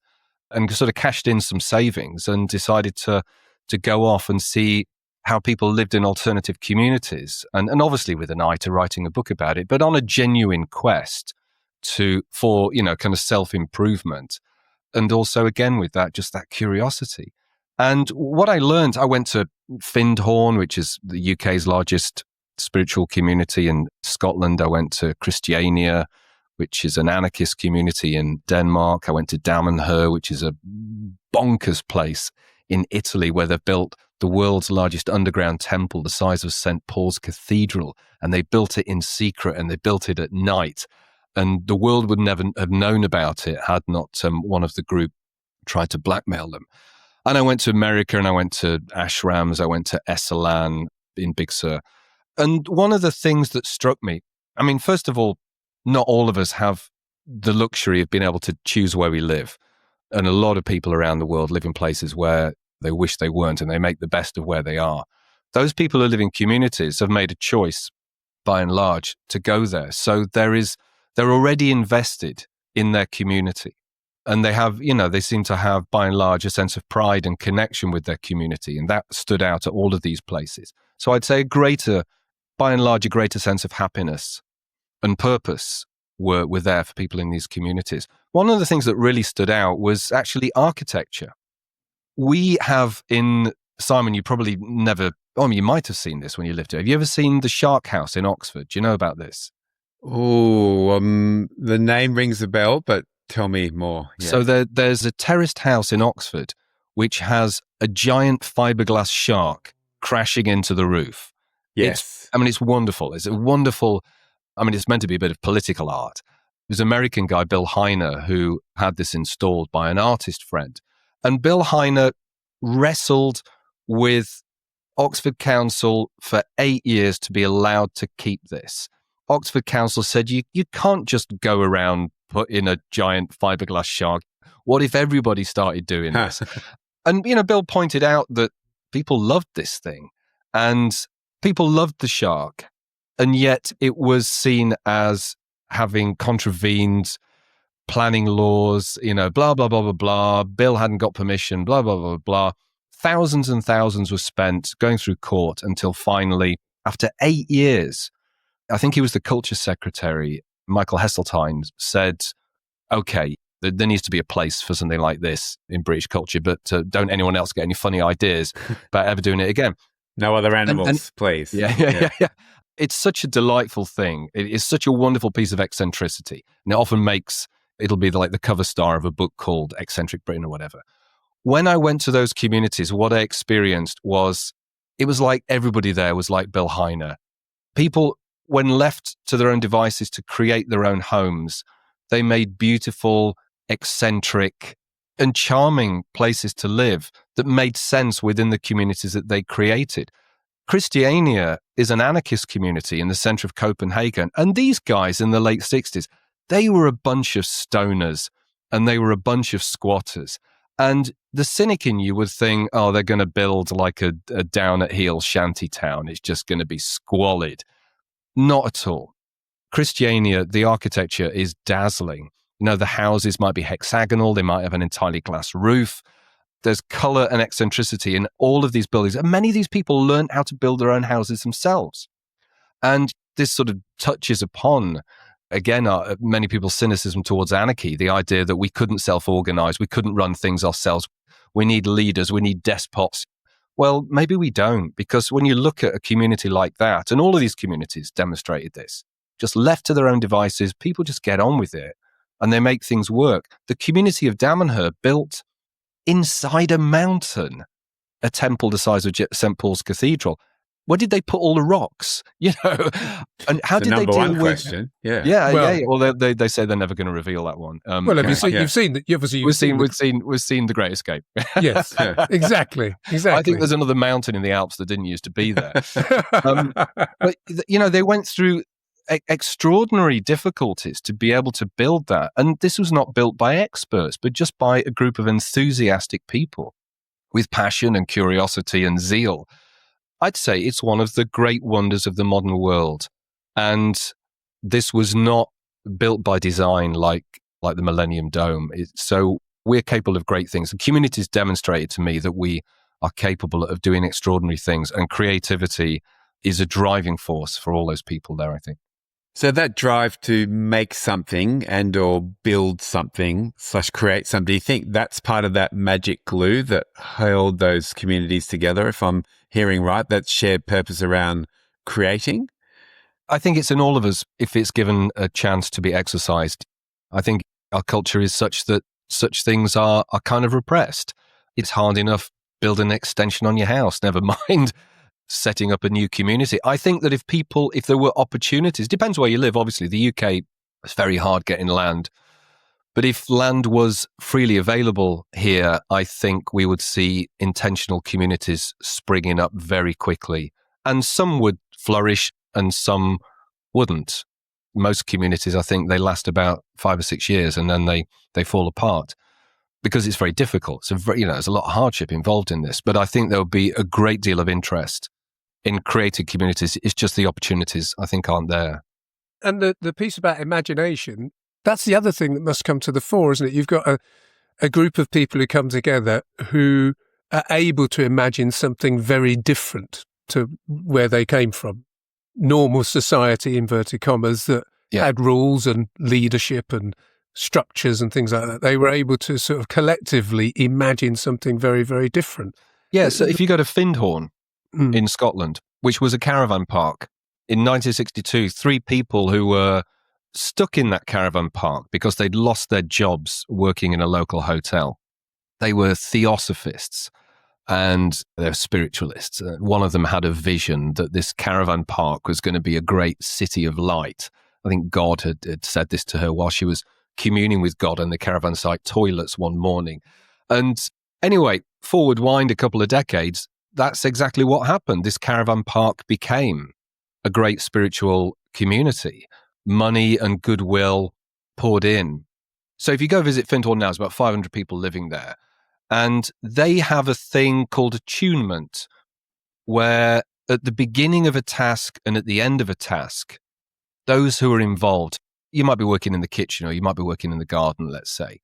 and sort of cashed in some savings and decided to go off and see how people lived in alternative communities, and obviously with an eye to writing a book about it, but on a genuine quest for kind of self-improvement. And also, again, with that, just that curiosity. And what I learned, I went to Findhorn, which is the UK's largest spiritual community in Scotland. I went to Christiania, which is an anarchist community in Denmark. I went to Damanhur, which is a bonkers place in Italy, where they've built the world's largest underground temple, the size of St. Paul's Cathedral. And they built it in secret, and they built it at night. And the world would never have known about it had not one of the group tried to blackmail them. And I went to America, and I went to ashrams. I went to Esalen in Big Sur. And one of the things that struck me, first of all, not all of us have the luxury of being able to choose where we live. And a lot of people around the world live in places where they wish they weren't, and they make the best of where they are. Those people who live in communities have made a choice, by and large, to go there. So they're already invested in their community. And they have, they seem to have, by and large, a sense of pride and connection with their community. And that stood out at all of these places. So I'd say by and large, a greater sense of happiness and purpose were there for people in these communities. One of the things that really stood out was actually architecture. We have in Simon, you probably never, you might have seen this when you lived here. Have you ever seen the Shark House in Oxford? Do you know about this? Oh, the name rings a bell, but tell me more. Yeah. So there's a terraced house in Oxford which has a giant fiberglass shark crashing into the roof. Yes. It's wonderful. It's a wonderful, it's meant to be a bit of political art. There's an American guy, Bill Heiner, who had this installed by an artist friend. And Bill Heiner wrestled with Oxford Council for 8 years to be allowed to keep this. Oxford Council said, you can't just go around putting a giant fiberglass shark. What if everybody started doing this? And, Bill pointed out that people loved this thing, and people loved the shark. And yet it was seen as having contravened planning laws, blah, blah, blah, blah, blah. Bill hadn't got permission, blah, blah, blah, blah. Thousands and thousands were spent going through court until finally, after 8 years, I think he was the culture secretary, Michael Heseltine, said, okay, there needs to be a place for something like this in British culture, but don't anyone else get any funny ideas about ever doing it again. No other animals, please. Yeah. It's such a delightful thing. It is such a wonderful piece of eccentricity. And it often it'll be like the cover star of a book called Eccentric Britain or whatever. When I went to those communities, what I experienced was, it was like everybody there was like Bill Heiner. People, when left to their own devices to create their own homes, they made beautiful, eccentric, and charming places to live that made sense within the communities that they created. Christiania is an anarchist community in the center of Copenhagen. And these guys in the late 60s, they were a bunch of stoners and they were a bunch of squatters. And the cynic in you would think, oh, they're going to build like a down at heel shanty town. It's just going to be squalid. Not at all. Christiania, the architecture is dazzling. The houses might be hexagonal. They might have an entirely glass roof. There's color and eccentricity in all of these buildings. And many of these people learned how to build their own houses themselves. And this sort of touches upon, again, many people's cynicism towards anarchy, the idea that we couldn't self-organize, we couldn't run things ourselves. We need leaders, we need despots. Well, maybe we don't, because when you look at a community like that, and all of these communities demonstrated this, just left to their own devices, people just get on with it and they make things work. The community of Damanhur built inside a mountain a temple the size of St. Paul's Cathedral. Where did they put all the rocks? And how did they deal with? Question. Yeah. Well, they say they're never going to reveal that one. You've seen that. We've seen The Great Escape. Yes, exactly. I think there's another mountain in the Alps that didn't used to be there. But they went through extraordinary difficulties to be able to build that, and this was not built by experts, but just by a group of enthusiastic people with passion and curiosity and zeal. I'd say it's one of the great wonders of the modern world. And this was not built by design like the Millennium Dome. So we're capable of great things. The community's demonstrated to me that we are capable of doing extraordinary things, and creativity is a driving force for all those people there, I think. So that drive to make something and or build something / create something, do you think that's part of that magic glue that held those communities together, if I'm hearing right, that shared purpose around creating? I think it's in all of us if it's given a chance to be exercised. I think our culture is such that such things are kind of repressed. It's hard enough building an extension on your house, never mind setting up a new community. I think that if there were opportunities, depends where you live, obviously. The UK, it's very hard getting land. But if land was freely available here, I think we would see intentional communities springing up very quickly. And some would flourish and some wouldn't. Most communities, I think, they last about 5 or 6 years and then they fall apart because it's very difficult. So, there's a lot of hardship involved in this. But I think there would be a great deal of interest in creating communities. It's just the opportunities, I think, aren't there. And the piece about imagination, that's the other thing that must come to the fore, isn't it? You've got a group of people who come together who are able to imagine something very different to where they came from. Normal society, inverted commas, that had rules and leadership and structures and things like that. They were able to sort of collectively imagine something very, very different. Yeah, so if you go to Findhorn in Scotland, which was a caravan park, in 1962, 3 people who were stuck in that caravan park because they'd lost their jobs working in a local hotel. They were theosophists and they're spiritualists. One of them had a vision that this caravan park was going to be a great city of light. I think God had said this to her while she was communing with God in the caravan site toilets one morning. And anyway, forward wind a couple of decades, that's exactly what happened. This caravan park became a great spiritual community. Money and goodwill poured in. So if you go visit Findhorn now, there's about 500 people living there. And they have a thing called attunement, where at the beginning of a task and at the end of a task, those who are involved, you might be working in the kitchen or you might be working in the garden, let's say.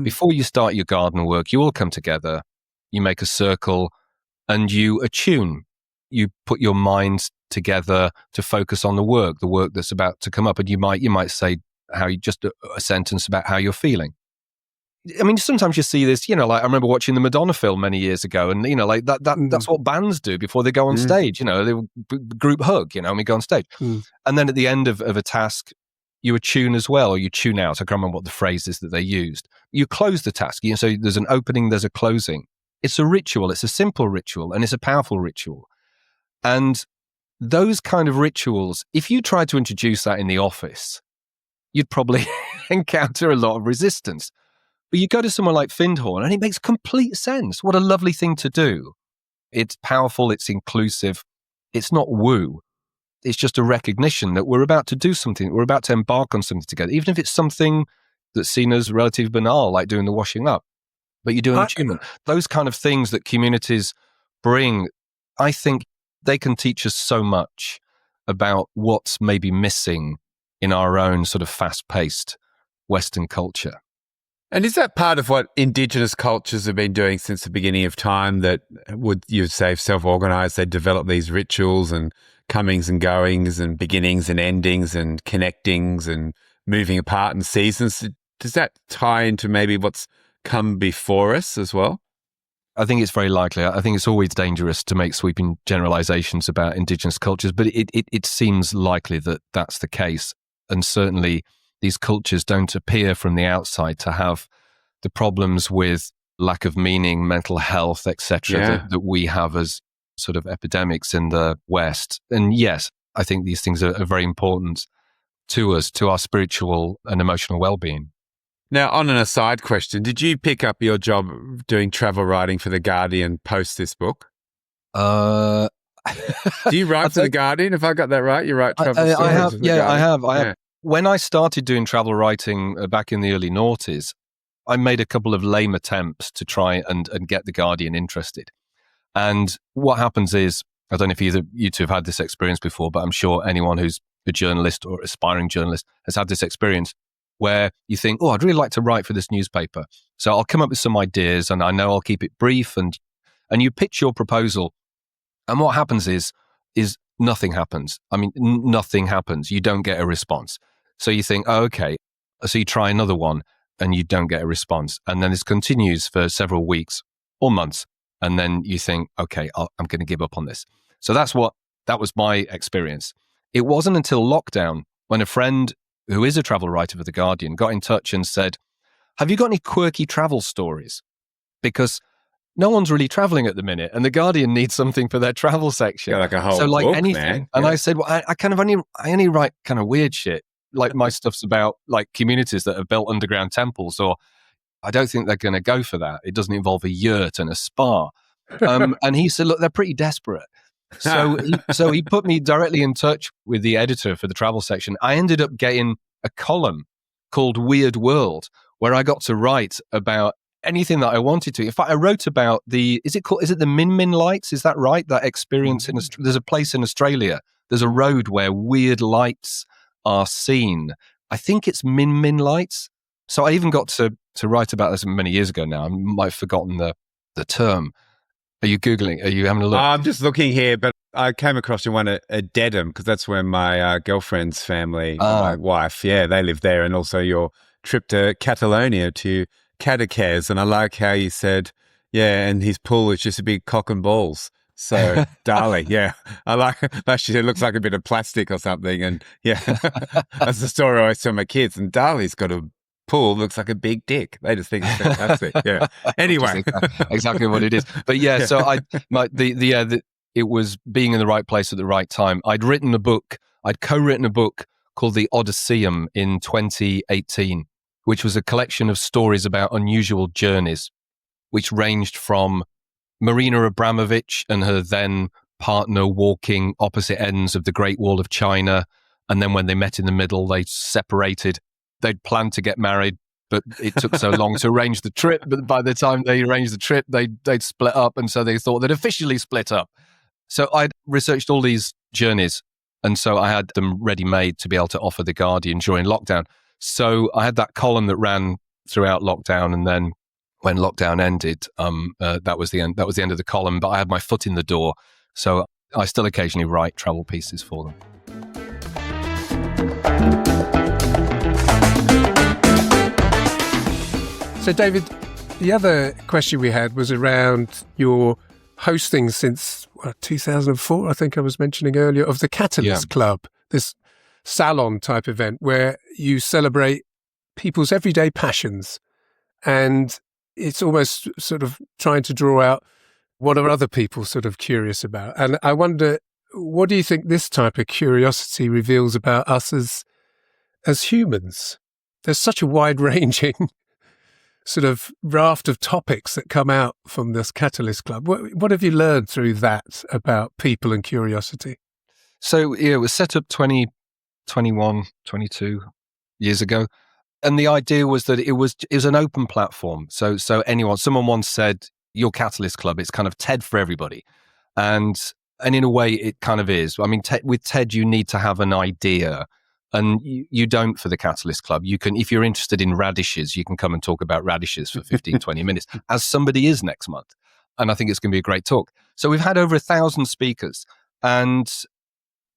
Before you start your garden work, you all come together, you make a circle and you attune. You put your minds together to focus on the work that's about to come up. And you might say just a sentence about how you're feeling. I mean, sometimes you see this, like I remember watching the Madonna film many years ago, and that's what bands do before they go on stage. They group hug, and we go on stage. And then at the end of a task, you attune as well, or you tune out. I can't remember what the phrase is that they used. You close the task. So there's an opening, there's a closing. It's a ritual. It's a simple ritual, and it's a powerful ritual. And those kind of rituals, if you tried to introduce that in the office, you'd probably encounter a lot of resistance. But you go to someone like Findhorn and it makes complete sense. What a lovely thing to do. It's powerful, it's inclusive, it's not woo. It's just a recognition that we're about to do something, we're about to embark on something together, even if it's something that's seen as relatively banal, like doing the washing up. But you're doing attunement. Those kind of things that communities bring, I think they can teach us so much about what's maybe missing in our own sort of fast-paced Western culture. And is that part of what Indigenous cultures have been doing since the beginning of time, that would you say self-organized? They develop these rituals and comings and goings and beginnings and endings and connectings and moving apart in seasons. Does that tie into maybe what's come before us as well? I think it's very likely. I think it's always dangerous to make sweeping generalizations about Indigenous cultures, but it seems likely that that's the case. And certainly these cultures don't appear from the outside to have the problems with lack of meaning, mental health, etc., that we have as sort of epidemics in the West. And yes, I think these things are very important to us, to our spiritual and emotional well-being. Now, on an aside question, did you pick up your job doing travel writing for The Guardian post this book? Do you write for The Guardian? If I got that right, you write travel stories? I have. Yeah, I have. When I started doing travel writing back in the early noughties, I made a couple of lame attempts to try and get The Guardian interested. And what happens is, I don't know if either you two have had this experience before, but I'm sure anyone who's a journalist or aspiring journalist has had this experience where you think, I'd really like to write for this newspaper. So I'll come up with some ideas and I know I'll keep it brief, and you pitch your proposal. And what happens is nothing happens. I mean, nothing happens. You don't get a response. So you think, okay. So you try another one and you don't get a response. And then this continues for several weeks or months. And then you think, okay, I'm going to give up on this. So that was my experience. It wasn't until lockdown when a friend who is a travel writer for The Guardian got in touch and said, have you got any quirky travel stories? Because no one's really traveling at the minute, and The Guardian needs something for their travel section. Yeah, like a whole book, anything. Man. And I said, well, I only write kind of weird shit. Like my stuff's about like communities that have built underground temples, or I don't think they're going to go for that. It doesn't involve a yurt and a spa. And he said, look, they're pretty desperate. So he put me directly in touch with the editor for the travel section. I ended up getting a column called Weird World, where I got to write about anything that I wanted to. In fact, I wrote about is it the Min Min lights? Is that right? That experience there's a place in Australia. There's a road where weird lights are seen. I think it's Min Min lights. So I even got to write about this many years ago now. I might have forgotten the term. Are you Googling? Are you having a look? I'm just looking here, but I came across your one at Dedham, because that's where my girlfriend's family, my wife, they live there. And also your trip to Catalonia to Cadaqués. And I like how you said, and his pool is just a big cock and balls. So, Dali, I like she said it looks like a bit of plastic or something. And that's the story I always tell my kids. And Dali's got a pool, looks like a big dick. They just think it's fantastic. Anyway, exactly what it is. But so it was being in the right place at the right time. I'd co-written a book called The Odditorium in 2018, which was a collection of stories about unusual journeys, which ranged from Marina Abramovich and her then partner walking opposite ends of the Great Wall of China. And then when they met in the middle, they separated. They'd planned to get married, but it took so long to arrange the trip. But by the time they arranged the trip, they'd split up. And so they thought they'd officially split up. So I'd researched all these journeys, and so I had them ready-made to be able to offer The Guardian during lockdown. So I had that column that ran throughout lockdown, and then when lockdown ended, that was the end. That was the end of the column. But I had my foot in the door, so I still occasionally write travel pieces for them. So, David, the other question we had was around your hosting since 2004, I think I was mentioning earlier, of the Catalyst Club, this salon type event where you celebrate people's everyday passions. And it's almost sort of trying to draw out what are other people sort of curious about. And I wonder, what do you think this type of curiosity reveals about us as humans? There's such a wide-ranging sort of raft of topics that come out from this Catalyst Club. What have you learned through that about people and curiosity? So it was set up 22 years ago. And the idea was that it was an open platform. So someone once said, your Catalyst Club, it's kind of TED for everybody. And in a way, it kind of is. I mean, with TED, you need to have an idea. And you don't for the Catalyst Club. You can, if you're interested in radishes, you can come and talk about radishes for 15, 20 minutes, as somebody is next month. And I think it's going to be a great talk. So we've had over 1,000 speakers, and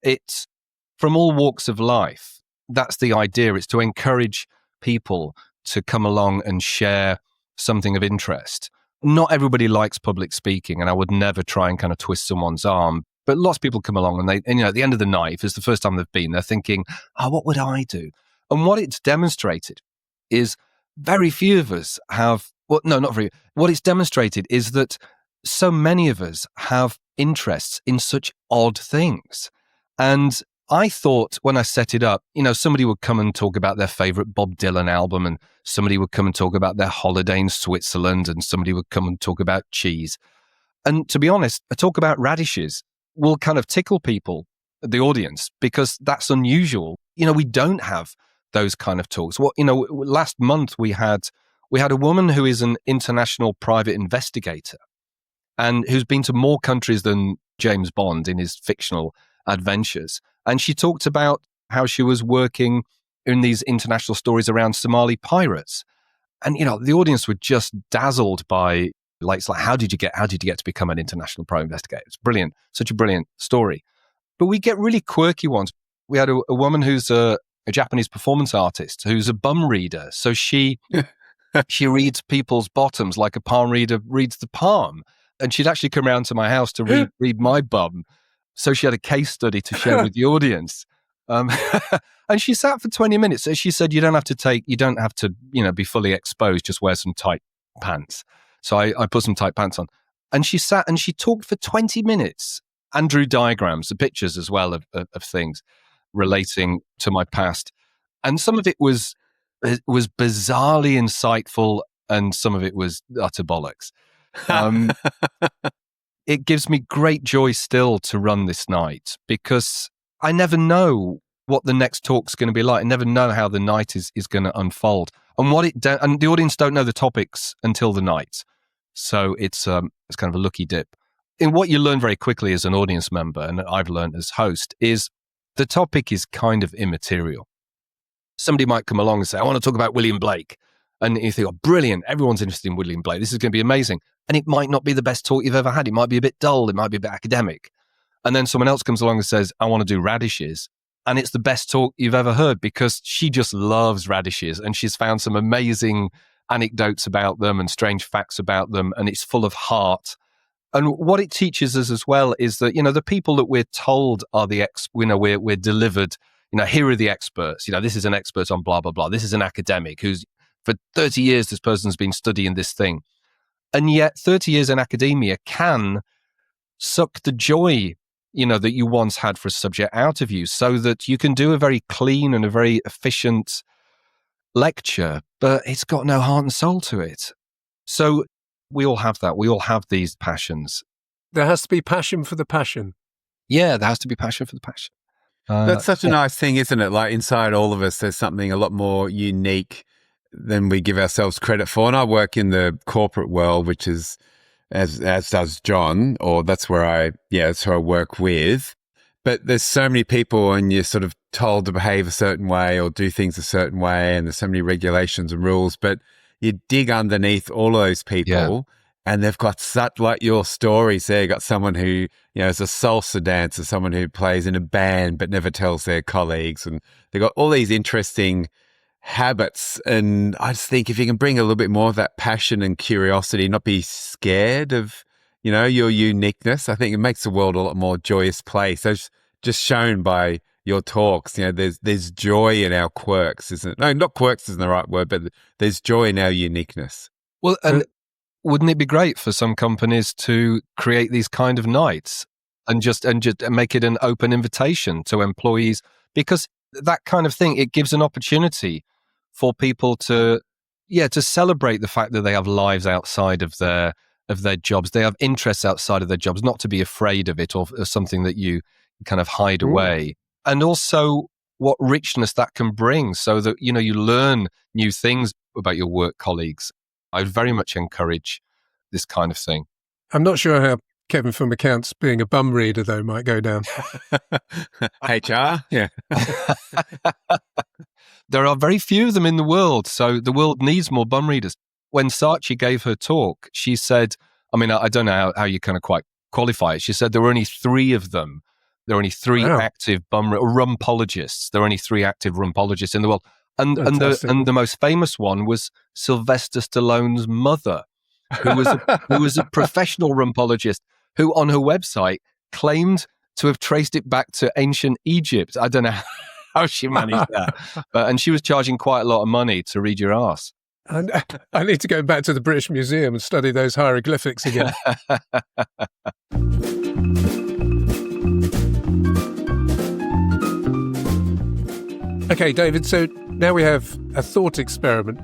it's from all walks of life. That's the idea. It's to encourage people to come along and share something of interest. Not everybody likes public speaking, and I would never try and kind of twist someone's arm. But lots of people come along and at the end of the night, if it's the first time they've been, they're thinking, what would I do? And what it's demonstrated is very few of us have, what it's demonstrated is that so many of us have interests in such odd things. And I thought when I set it up, somebody would come and talk about their favorite Bob Dylan album, and somebody would come and talk about their holiday in Switzerland, and somebody would come and talk about cheese. And to be honest, a talk about radishes will kind of tickle people, the audience, because that's unusual. We don't have those kind of talks. Last month we had a woman who is an international private investigator and who's been to more countries than James Bond in his fictional adventures. And she talked about how she was working in these international stories around Somali pirates. And, the audience were just dazzled by, it's like, how did you get to become an international private investigator? It's brilliant. Such a brilliant story. But we get really quirky ones. We had a woman who's a Japanese performance artist who's a bum reader. So she reads people's bottoms like a palm reader reads the palm. And she'd actually come around to my house to read my bum. So she had a case study to share with the audience. And she sat for 20 minutes. So she said, you don't have to, be fully exposed, just wear some tight pants. So I put some tight pants on. And she sat and she talked for 20 minutes and drew diagrams, the pictures as well of things relating to my past. And some of it was bizarrely insightful, and some of it was utter bollocks. It gives me great joy still to run this night, because I never know what the next talk's going to be like. I never know how the night is going to unfold. And and the audience don't know the topics until the night. So it's kind of a lucky dip. And what you learn very quickly as an audience member, and I've learned as host, is the topic is kind of immaterial. Somebody might come along and say, I want to talk about William Blake. And you think, brilliant, everyone's interested in William Blake. This is going to be amazing. And it might not be the best talk you've ever had. It might be a bit dull. It might be a bit academic. And then someone else comes along and says, I want to do radishes. And it's the best talk you've ever heard, because she just loves radishes, and she's found some amazing anecdotes about them and strange facts about them. And it's full of heart. And what it teaches us as well is that, the people that we're told are the we're delivered, here are the experts. This is an expert on blah, blah, blah. This is an academic who's, for 30 years, this person's been studying this thing. And yet 30 years in academia can suck the joy, that you once had for a subject out of you, so that you can do a very clean and a very efficient lecture, but it's got no heart and soul to it. So we all have that. We all have these passions. There has to be passion for the passion. Yeah, there has to be passion for the passion. That's such a nice thing, isn't it? Like, inside all of us, there's something a lot more unique than we give ourselves credit for. And I work in the corporate world, which is as does John, or that's who I work with. But there's so many people, and you're sort of told to behave a certain way or do things a certain way, and there's so many regulations and rules. But you dig underneath all of those people, and they've got such, like your stories there, you got someone who, is a salsa dancer, someone who plays in a band but never tells their colleagues, and they've got all these interesting habits. And I just think if you can bring a little bit more of that passion and curiosity, not be scared of, your uniqueness, I think it makes the world a lot more joyous place. As just shown by your talks, there's joy in our quirks, isn't it? No, not quirks isn't the right word, but there's joy in our uniqueness. Well, and wouldn't it be great for some companies to create these kind of nights and just make it an open invitation to employees? Because that kind of thing, it gives an opportunity for people to celebrate the fact that they have lives outside of their jobs. They have interests outside of their jobs, not to be afraid of it or something that you kind of hide away. And also what richness that can bring, so that, you learn new things about your work colleagues. I very much encourage this kind of thing. I'm not sure how Kevin from accounts being a bum reader, though, might go down. HR? Yeah. There are very few of them in the world, so the world needs more bum readers. When Saatchi gave her talk, she said, I don't know how you kind of quite qualify it. She said there were only 3 of them. There are only 3 active rumpologists. There are only 3 active rumpologists in the world. And the most famous one was Sylvester Stallone's mother, who was a professional rumpologist who on her website claimed to have traced it back to ancient Egypt. I don't know how she managed that. And she was charging quite a lot of money to read your ass. And I need to go back to the British Museum and study those hieroglyphics again. Okay, David, so now we have a thought experiment.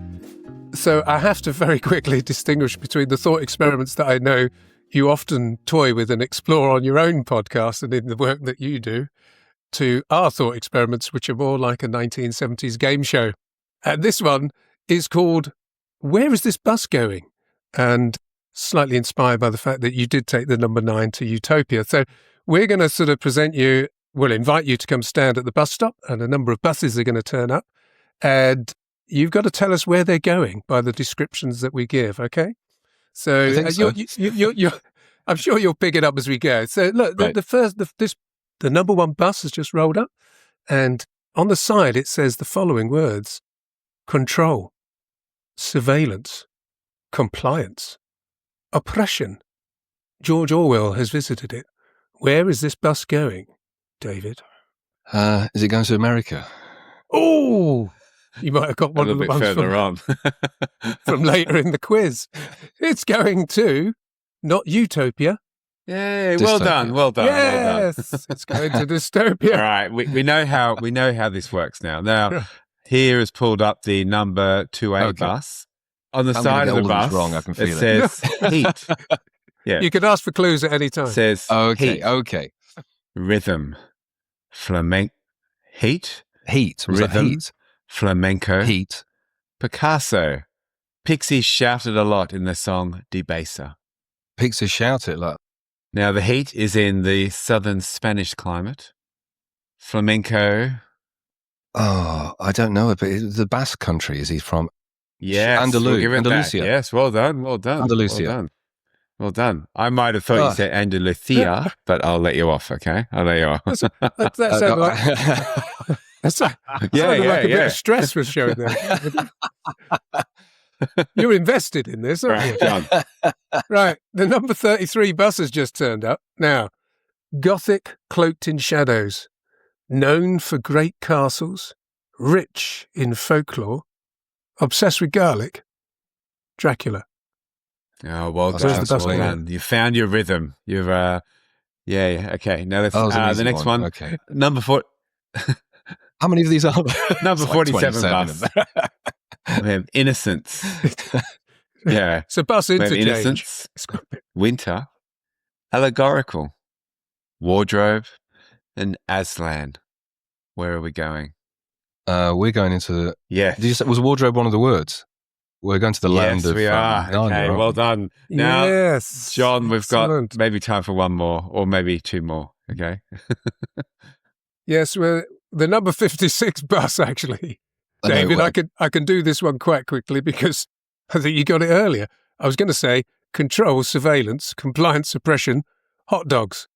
So I have to very quickly distinguish between the thought experiments that I know you often toy with and explore on your own podcast and in the work that you do, to our thought experiments, which are more like a 1970s game show. And this one is called, Where is this bus going? And slightly inspired by the fact that you did take the number 9 to Utopia. So we're going to sort of we'll invite you to come stand at the bus stop, and a number of buses are going to turn up. And you've got to tell us where they're going by the descriptions that we give, okay? So, I'm sure you'll pick it up as we go. So look, right. The number 1 bus has just rolled up, and on the side it says the following words: control, surveillance, compliance, oppression. George Orwell has visited it. Where is this bus going, David? Is it going to America? Oh, you might have got one of the ones further on from later in the quiz. It's going to not Utopia. Yay! Well done. Yes, it's going to Dystopia. All right, we know how this works now. Now, here is pulled up the number 2A bus. On the side of the bus, wrong. I can feel it says heat. Yeah, you can ask for clues at any time. It says okay, rhythm, flamenco, heat, rhythm, heat, flamenco, heat, Picasso. Pixies shouted a lot in the song Debaser. Pixies shout it like. Now, the heat is in the southern Spanish climate. Flamenco. Oh, I don't know, but the Basque country is he from? Yes, Andalusia. Yes, well done. Andalusia. Well done. I might have thought you said Andalusia, but I'll let you off, okay? I'll let you off. That sounded like... That's like a bit of stress was showing there. You're invested in this, aren't you? John. Right. The number 33 bus has just turned up. Now, Gothic cloaked in shadows, known for great castles, rich in folklore, obsessed with garlic, Dracula. Oh, well done. You found your rhythm. You've, okay. Now that's the next one. Okay. Number 4. How many of these are there? Number 47 bus. We have innocence. Yeah. So bus interchange. Innocence, winter, allegorical, wardrobe, and Aslan. Where are we going? We're going into the... Yeah. Did you say, was wardrobe one of the words? We're going to the land of... Yes, we are. Okay, well done. Now, yes. John, we've Excellent. got maybe time for one more or maybe two more, okay? Yes, we're the number 56 bus, actually. David, I can do this one quite quickly because I think you got it earlier. I was going to say control, surveillance, compliance, suppression, hot dogs.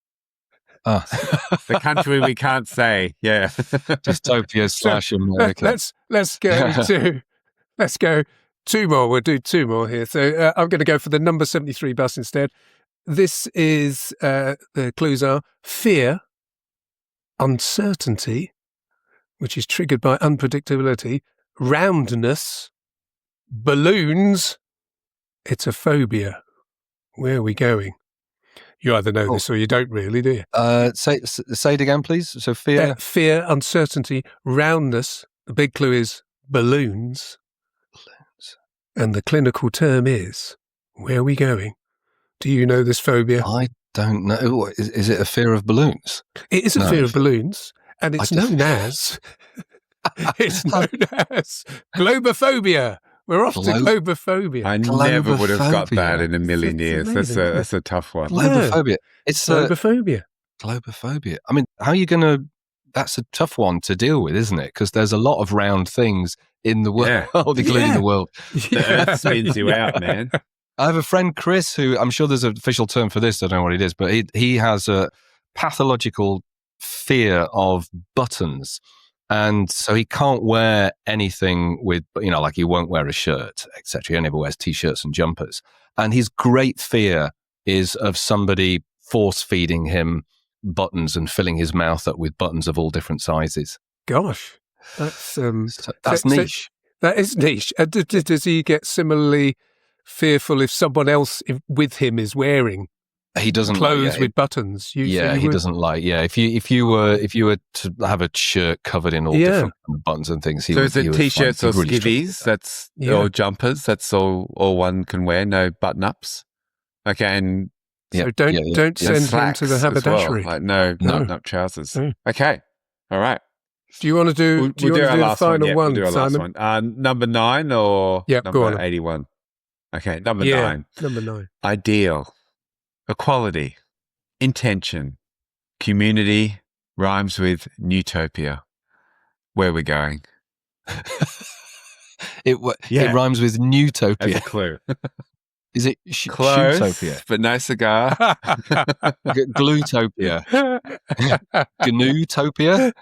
The country we can't say, yeah. Dystopia / America. Let's go two more. We'll do two more here. So I'm going to go for the number 73 bus instead. This is, the clues are fear, uncertainty, which is triggered by unpredictability, roundness, balloons. It's a phobia. Where are we going? You either know this or you don't really, do you? Say it again, please. So fear, uncertainty, roundness. The big clue is balloons. And the clinical term is, where are we going? Do you know this phobia? I don't know. Is it a fear of balloons? It is a fear of balloons, and it's known as globophobia. We're off to globophobia. I never would have got that in a million years. That's a tough one. Globophobia. It's globophobia. Globophobia. I mean, how are you going to... That's a tough one to deal with, isn't it? Because there's a lot of round things in the world, including the world. The earth spins you out, man. I have a friend, Chris, who I'm sure there's an official term for this. I don't know what it is, but he has a pathological fear of buttons. And so he can't wear anything with, like he won't wear a shirt, etc. He only ever wears T-shirts and jumpers. And his great fear is of somebody force-feeding him buttons and filling his mouth up with buttons of all different sizes. Gosh, that's niche. That is niche. Does he get similarly fearful if someone else with him is wearing he doesn't clothes with buttons? He doesn't like. Yeah, if you were to have a shirt covered in all different buttons and things, so is it T-shirts or skivvies? That's or jumpers. That's all one can wear. No button-ups. Okay, and so don't send him to the haberdashery. Well. Like no button-up trousers. Okay, all right. Do you want to do? Do you want to do the final one, we'll do our Simon? Last one. Number 9 or number 81? Okay, number 9. Number 9. Ideal, equality, intention, community rhymes with Nutopia. Where are we going? It rhymes with Nutopia. As a clue. Is it close, Shootopia? but no cigar. Glutopia. Gnutopia?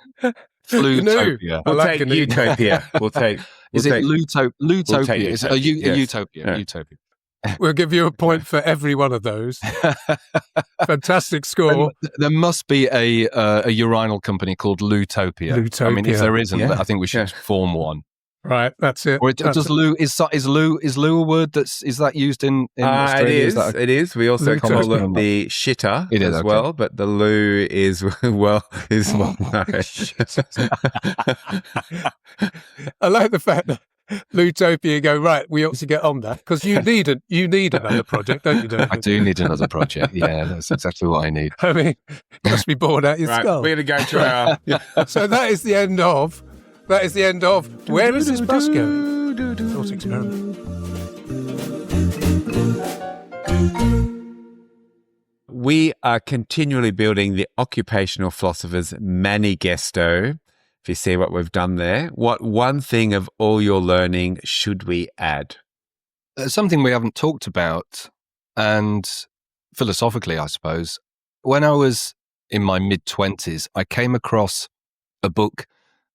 Flutopia. We'll take Utopia. Is it Lutopia? It's a Utopia. Yeah. Utopia. We'll give you a point for every one of those. Fantastic score. There must be a urinal company called Lutopia. I mean, if there isn't, I think we should form one. Right, that's it. Or does loo is loo a word is that used in Australia? It is. We also call it the shitter as well, but the loo is well known. I like the fact that Lutopia go, right, we ought to get on that because you need another project, don't you, David? I do need another project. Yeah, that's exactly what I need. I mean, you must be bored out your skull. We're going to go to our... So that is the end of Where is this bus going? Thought experiment. We are continually building the Occupational Philosophers manifesto. If you see what we've done there, what one thing of all your learning should we add? Something we haven't talked about, and philosophically, I suppose. When I was in my mid-20s, I came across a book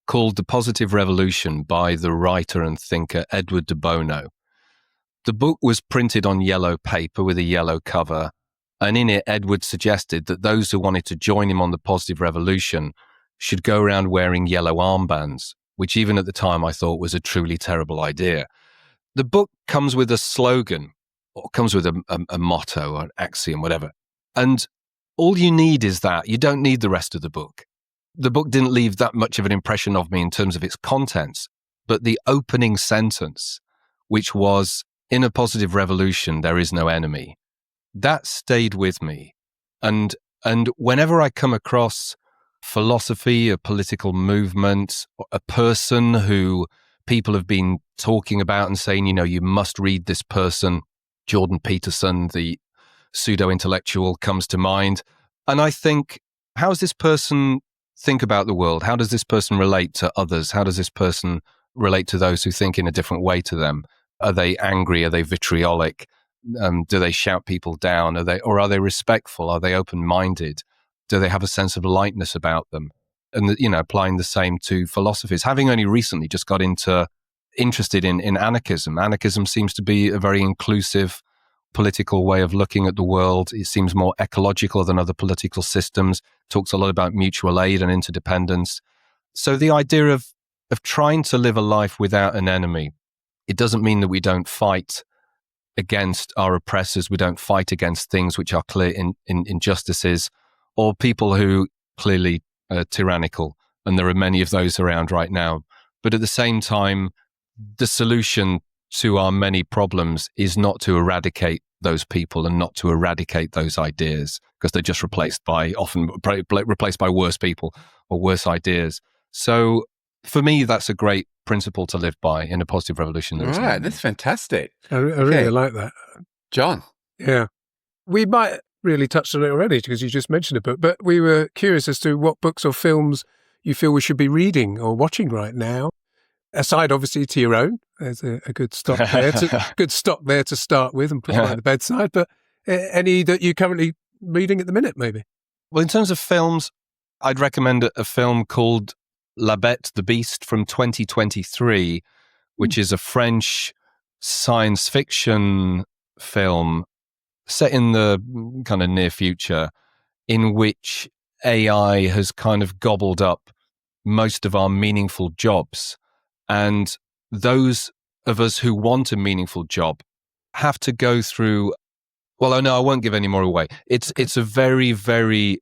called The Positive Revolution by the writer and thinker Edward de Bono. The book was printed on yellow paper with a yellow cover, and in it, Edward suggested that those who wanted to join him on the Positive Revolution should go around wearing yellow armbands, which even at the time I thought was a truly terrible idea. The book comes with a slogan, or comes with a motto or an axiom, whatever. And all you need is that. You don't need the rest of the book. The book didn't leave that much of an impression of me in terms of its contents, but the opening sentence, which was, in a positive revolution, there is no enemy, that stayed with me. And whenever I come across philosophy, a political movement, a person who people have been talking about and saying, you must read this person. Jordan Peterson, the pseudo-intellectual, comes to mind. And I think, how does this person think about the world? How does this person relate to others? How does this person relate to those who think in a different way to them? Are they angry? Are they vitriolic? Do they shout people down? Are they respectful? Are they open-minded? Do they have a sense of lightness about them? And, applying the same to philosophies. Having only recently just got interested in anarchism. Anarchism seems to be a very inclusive political way of looking at the world. It seems more ecological than other political systems. Talks a lot about mutual aid and interdependence. So the idea of trying to live a life without an enemy, it doesn't mean that we don't fight against our oppressors. We don't fight against things which are clear injustices or people who clearly are tyrannical. And there are many of those around right now. But at the same time, the solution to our many problems is not to eradicate those people and not to eradicate those ideas, because they're just often replaced by worse people or worse ideas. So for me, that's a great principle to live by in a positive revolution. Right, that's fantastic. I really like that. John? Yeah. We might really touched on it already because you just mentioned a book, but we were curious as to what books or films you feel we should be reading or watching right now. Aside, obviously, to your own, there's a good stock there. To start with and put by the bedside. But any that you're currently reading at the minute, maybe? Well, in terms of films, I'd recommend a film called La Bête, the Beast from 2023, which is a French science fiction film set in the kind of near future, in which AI has kind of gobbled up most of our meaningful jobs. And those of us who want a meaningful job have to go through, well, no, I won't give any more away. It's a very, very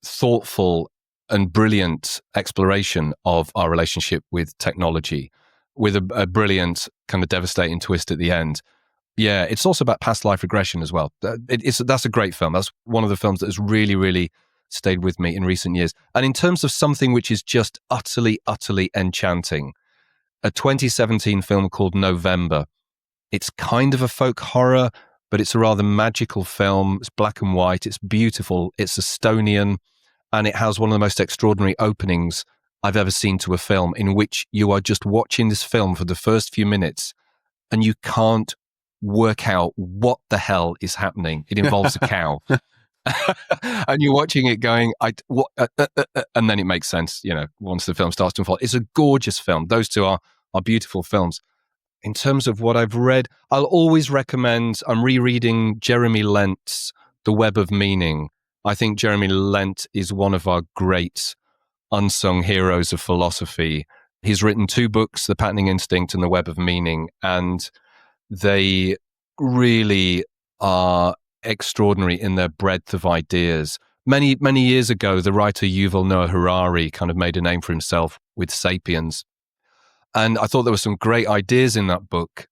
thoughtful and brilliant exploration of our relationship with technology, with a brilliant kind of devastating twist at the end. Yeah, it's also about past life regression as well. That's a great film. That's one of the films that has really, really stayed with me in recent years. And in terms of something which is just utterly, utterly enchanting, a 2017 film called November. It's kind of a folk horror, but it's a rather magical film. It's black and white. It's beautiful. It's Estonian, and it has one of the most extraordinary openings I've ever seen to a film, in which you are just watching this film for the first few minutes and you can't work out what the hell is happening. It involves a cow. And you're watching it going, and then it makes sense, once the film starts to unfold. It's a gorgeous film. Those two are beautiful films. In terms of what I've read, I'll always recommend, I'm rereading Jeremy Lent's The Web of Meaning. I think Jeremy Lent is one of our great unsung heroes of philosophy. He's written 2 books, The Patterning Instinct and The Web of Meaning, and they really are extraordinary in their breadth of ideas. Many, many years ago, the writer Yuval Noah Harari kind of made a name for himself with Sapiens. And I thought there were some great ideas in that book.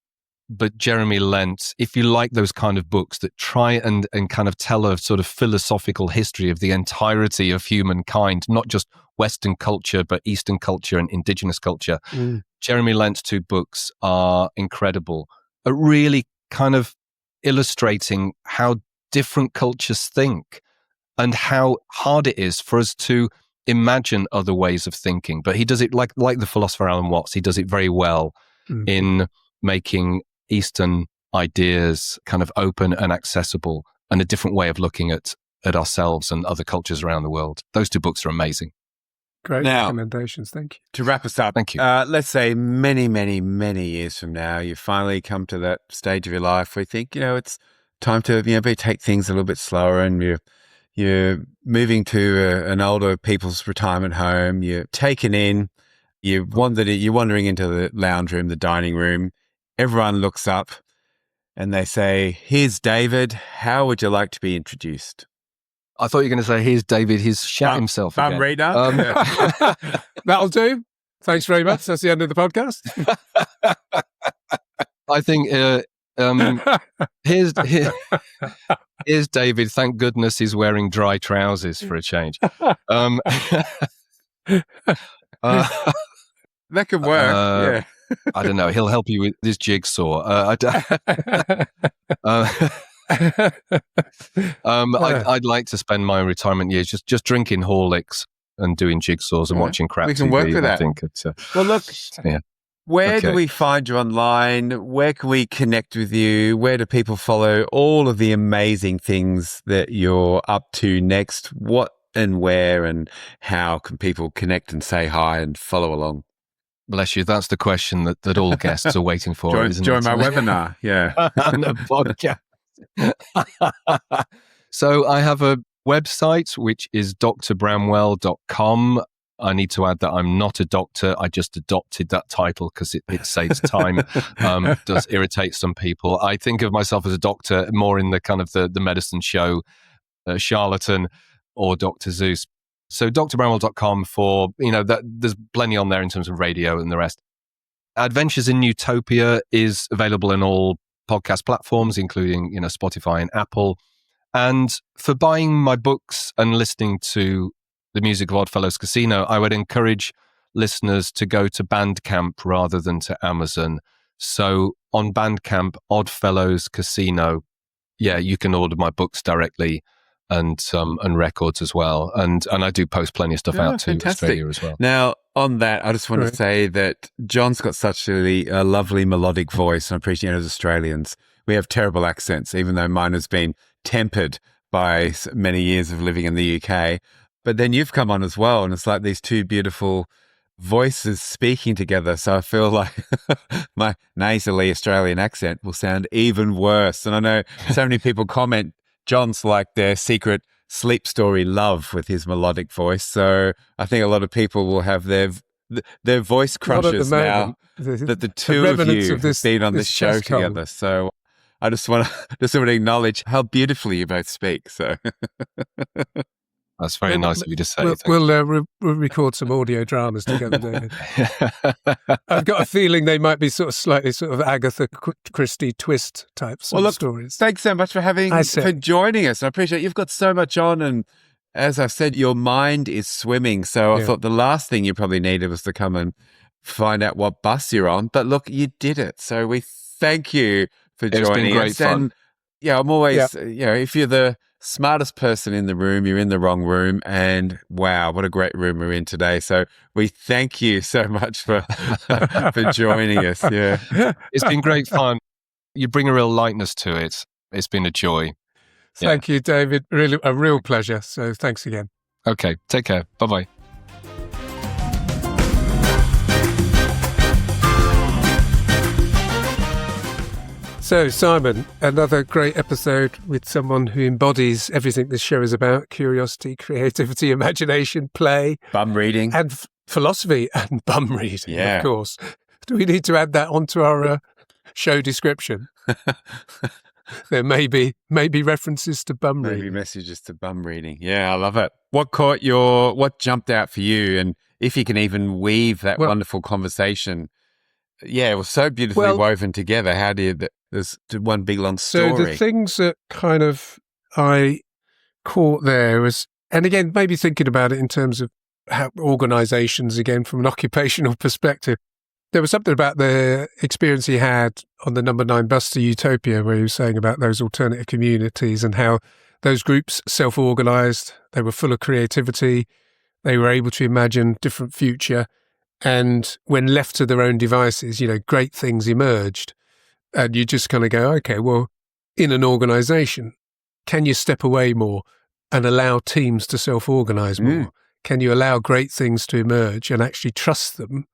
But Jeremy Lent, if you like those kind of books that try and kind of tell a sort of philosophical history of the entirety of humankind, not just Western culture, but Eastern culture and indigenous culture, Jeremy Lent's 2 books are incredible. Are really kind of illustrating how different cultures think and how hard it is for us to imagine other ways of thinking. But he does it like the philosopher Alan Watts. He does it very well in making Eastern ideas kind of open and accessible, and a different way of looking at ourselves and other cultures around the world. Those 2 books are amazing. Great recommendations. Thank you. To wrap us up, thank you. Let's say many, many, many years from now, you finally come to that stage of your life where you think, it's time to maybe take things a little bit slower, and you're moving to an older people's retirement home. You're taken in. You're wandering into the lounge room, the dining room. Everyone looks up and they say, "Here's David. How would you like to be introduced?" I thought you were going to say, "Here's David. He's shat himself again." Reader. That'll do. Thanks very much. That's the end of the podcast. I think here's David. Thank goodness he's wearing dry trousers for a change. That could work. I don't know. He'll help you with this jigsaw. I'd like to spend my retirement years just drinking Horlicks and doing jigsaws and watching crap. We can TV, work with that. I think Well, look, yeah. Where do we find you online? Where can we connect with you? Where do people follow all of the amazing things that you're up to next? What and where and how can people connect and say hi and follow along? Bless you. That's the question that all guests are waiting for. Join my webinar. Yeah. On the podcast. So I have a website, which is drbramwell.com. I need to add that I'm not a doctor. I just adopted that title because it saves time. It does irritate some people. I think of myself as a doctor more in the kind of the medicine show, Charlatan or Dr. Zeus. So drbramwell.com for, there's plenty on there in terms of radio and the rest. Adventures in Nutopia is available in all podcast platforms, including, Spotify and Apple. And for buying my books and listening to the music of Oddfellows Casino, I would encourage listeners to go to Bandcamp rather than to Amazon. So on Bandcamp, Oddfellows Casino, you can order my books directly and records as well. And I do post plenty of stuff out to Australia as well. Now, on that, I just want to say that John's got such a lovely melodic voice. And I appreciate it as Australians. We have terrible accents, even though mine has been tempered by many years of living in the UK. But then you've come on as well, and it's like these two beautiful voices speaking together. So I feel like my nasally Australian accent will sound even worse. And I know so many people comment John's like their secret sleep story love with his melodic voice. So I think a lot of people will have their voice crushes now that the two of you have been on this show together. So I just want to acknowledge how beautifully you both speak. So. That's very nice of you to say. We'll record some audio dramas together, David. I've got a feeling they might be slightly Agatha Christie twist type stories. Thanks so much for joining us. I appreciate you've got so much on, and as I've said, your mind is swimming. So I thought the last thing you probably needed was to come and find out what bus you're on. But look, you did it. So we thank you for joining us. It's been great fun. And, I'm always, if you're the smartest person in the room, you're in the wrong room. And wow, what a great room we're in today. So we thank you so much for joining us. Yeah. It's been great fun. You bring a real lightness to it. It's been a joy. Thank you, David. Really, a real pleasure. So thanks again. Okay. Take care. Bye-bye. So, Simon, another great episode with someone who embodies everything this show is about: curiosity, creativity, imagination, play, bum reading, and philosophy, and bum reading, of course. Do we need to add that onto our show description? There may be references to bum reading. Maybe messages to bum reading. Yeah, I love it. What jumped out for you? And if you can even weave that wonderful conversation. Yeah, it was so beautifully woven together. How did there's one big long story? So the things that kind of I caught there was, and again, maybe thinking about it in terms of how organisations, again, from an occupational perspective, there was something about the experience he had on the number 9 bus to Utopia, where he was saying about those alternative communities and how those groups self-organised, they were full of creativity, they were able to imagine different future. And when left to their own devices, great things emerged. And you just kind of go, okay, well, in an organisation, can you step away more and allow teams to self-organise more? Can you allow great things to emerge and actually trust them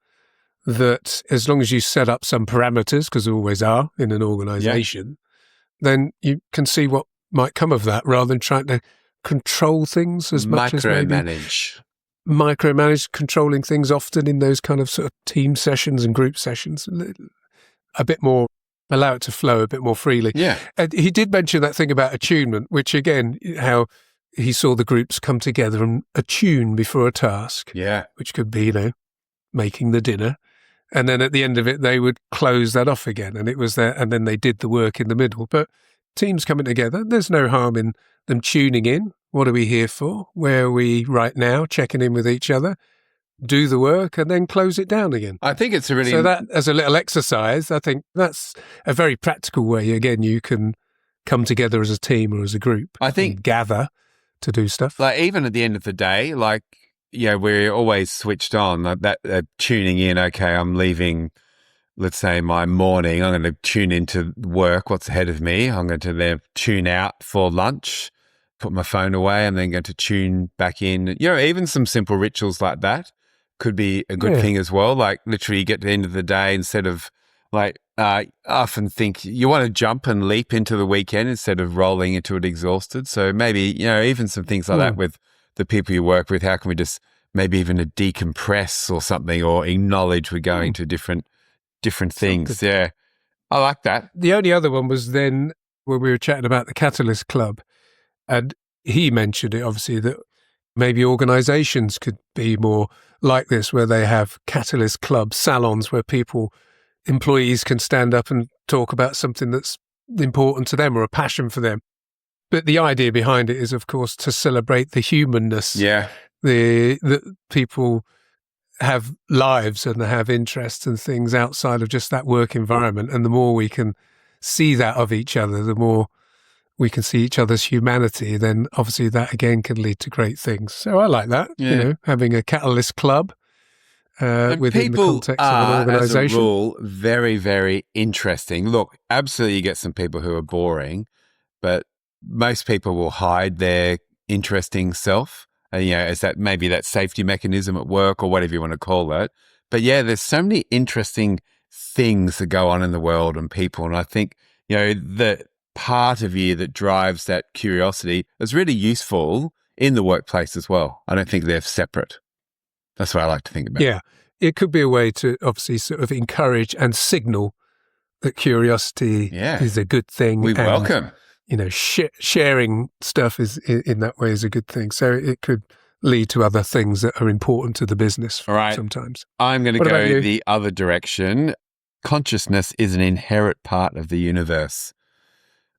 that as long as you set up some parameters, because there always are in an organisation, then you can see what might come of that rather than trying to control things as much as maybe... Micromanage, controlling things often in those kind of sort of team sessions and group sessions, a bit more, allow it to flow a bit more freely. Yeah. And he did mention that thing about attunement, which again, how he saw the groups come together and attune before a task. Yeah. Which could be, making the dinner. And then at the end of it, they would close that off again. And it was there, and then they did the work in the middle. But teams coming together, there's no harm in them tuning in. What are we here for? Where are we right now? Checking in with each other. do the work and then close it down again. I think it's a really... So that, as a little exercise, I think that's a very practical way. Again, you can come together as a team or as a group. I think... and gather to do stuff. Like, even at the end of the day, like, yeah, we're always switched on. Like that tuning in, okay, I'm leaving, let's say, my morning. I'm going to tune into work, what's ahead of me. I'm going to then tune out for lunch, put my phone away, and then going to tune back in. You know, even some simple rituals like that could be a good thing as well. Like, literally, you get to the end of the day, instead of like, I often think you want to jump and leap into the weekend instead of rolling into it exhausted. So maybe, you know, even some things like that with the people you work with, how can we just maybe even a decompress or something, or acknowledge we're going to different things. Yeah. I like that. The only other one was then when we were chatting about the Catalyst Club, and he mentioned it, obviously, that maybe organizations could be more like this, where they have Catalyst Club salons where employees can stand up and talk about something that's important to them or a passion for them. But the idea behind it is, of course, to celebrate the humanness. Yeah. The people have lives and have interests and things outside of just that work environment. And the more we can see that of each other, the more we can see each other's humanity, then obviously that again can lead to great things. So I like that, you know, having a Catalyst Club within the context of an organisation. As a rule, very, very interesting. Look, absolutely you get some people who are boring, but most people will hide their interesting self. You know, as that maybe that safety mechanism at work or whatever you want to call it. But yeah, there's so many interesting things that go on in the world and people. And I think, you know, the part of you that drives that curiosity is really useful in the workplace as well. I don't think they're separate. That's what I like to think about. Yeah. It could be a way to obviously sort of encourage and signal that curiosity is a good thing. We welcome. You know, sharing stuff is in that way is a good thing. So it could lead to other things that are important to the business sometimes. I'm going to go the other direction. Consciousness is an inherent part of the universe.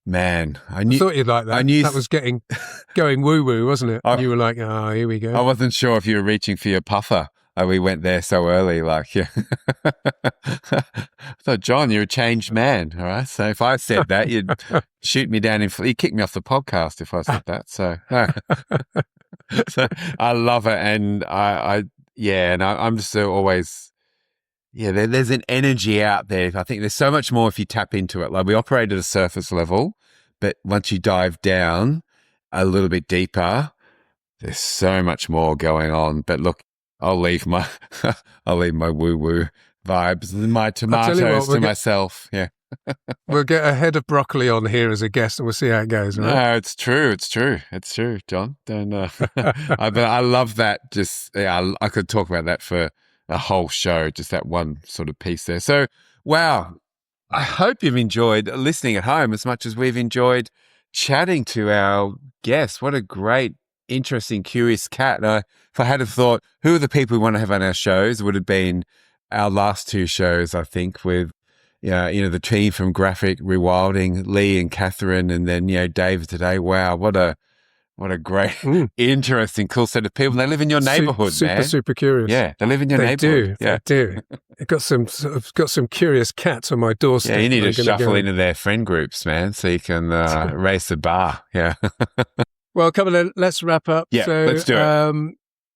Man, I thought you'd like that. That was going woo-woo, wasn't it? You were like, oh, here we go. I wasn't sure if you were reaching for your puffer. We went there so early, like, yeah. I thought, John, you're a changed man, all right? So if I said that, you'd shoot me down you'd kick me off the podcast if I said that. So, so I love it. And I'm just always, there's an energy out there. I think there's so much more if you tap into it. Like, we operate at a surface level, but once you dive down a little bit deeper, there's so much more going on. But look, I'll leave my woo-woo vibes and my tomatoes to myself. Yeah. We'll get a head of broccoli on here as a guest and we'll see how it goes. Right? No, it's true, John. And I love that. I could talk about that for a whole show, just that one sort of piece there. So, wow. I hope you've enjoyed listening at home as much as we've enjoyed chatting to our guests. What a great, interesting, curious cat. If I had have thought, who are the people we want to have on our shows, it would have been our last two shows, I think, with the team from Graphic Rewilding, Lee and Catherine, and then David today. Wow, what a great, interesting, cool set of people. They live in your neighborhood, super curious. Yeah, they live in your neighborhood. They do. They've got some curious cats on my doorstep. Yeah, you need to shuffle into their friend groups, man, so you can raise the bar. Yeah. Well, come on, let's wrap up. Yeah, let's do it.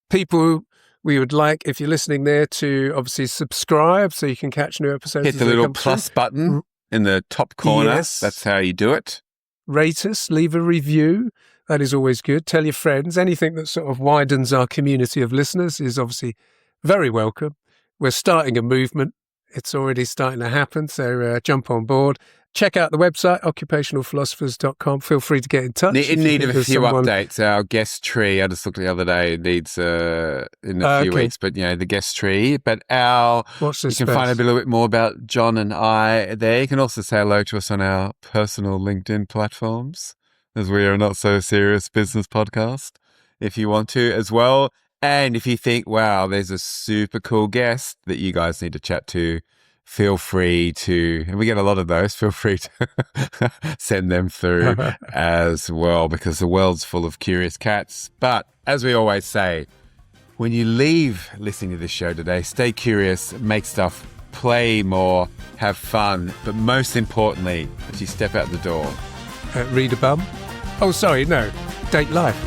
People, we would like, if you're listening there, to obviously subscribe so you can catch new episodes. Hit the little plus button in the top corner. Yes. That's how you do it. Rate us, leave a review. That is always good. Tell your friends. Anything that sort of widens our community of listeners is obviously very welcome. We're starting a movement. It's already starting to happen, so jump on board. Check out the website, occupationalphilosophers.com. Feel free to get in touch. In need of a few updates. Our guest tree, I just looked the other day, it needs in a few weeks, but the guest tree. But you can find a little bit more about John and I there. You can also say hello to us on our personal LinkedIn platforms, as we are a not so serious business podcast, if you want to as well. And if you think, wow, there's a super cool guest that you guys need to chat to, feel free to, and we get a lot of those, feel free to send them through as well, because the world's full of curious cats. But as we always say, when you leave listening to this show today, stay curious, make stuff, play more, have fun, but most importantly, as you step out the door, read a bum. Oh, sorry, no. Date life.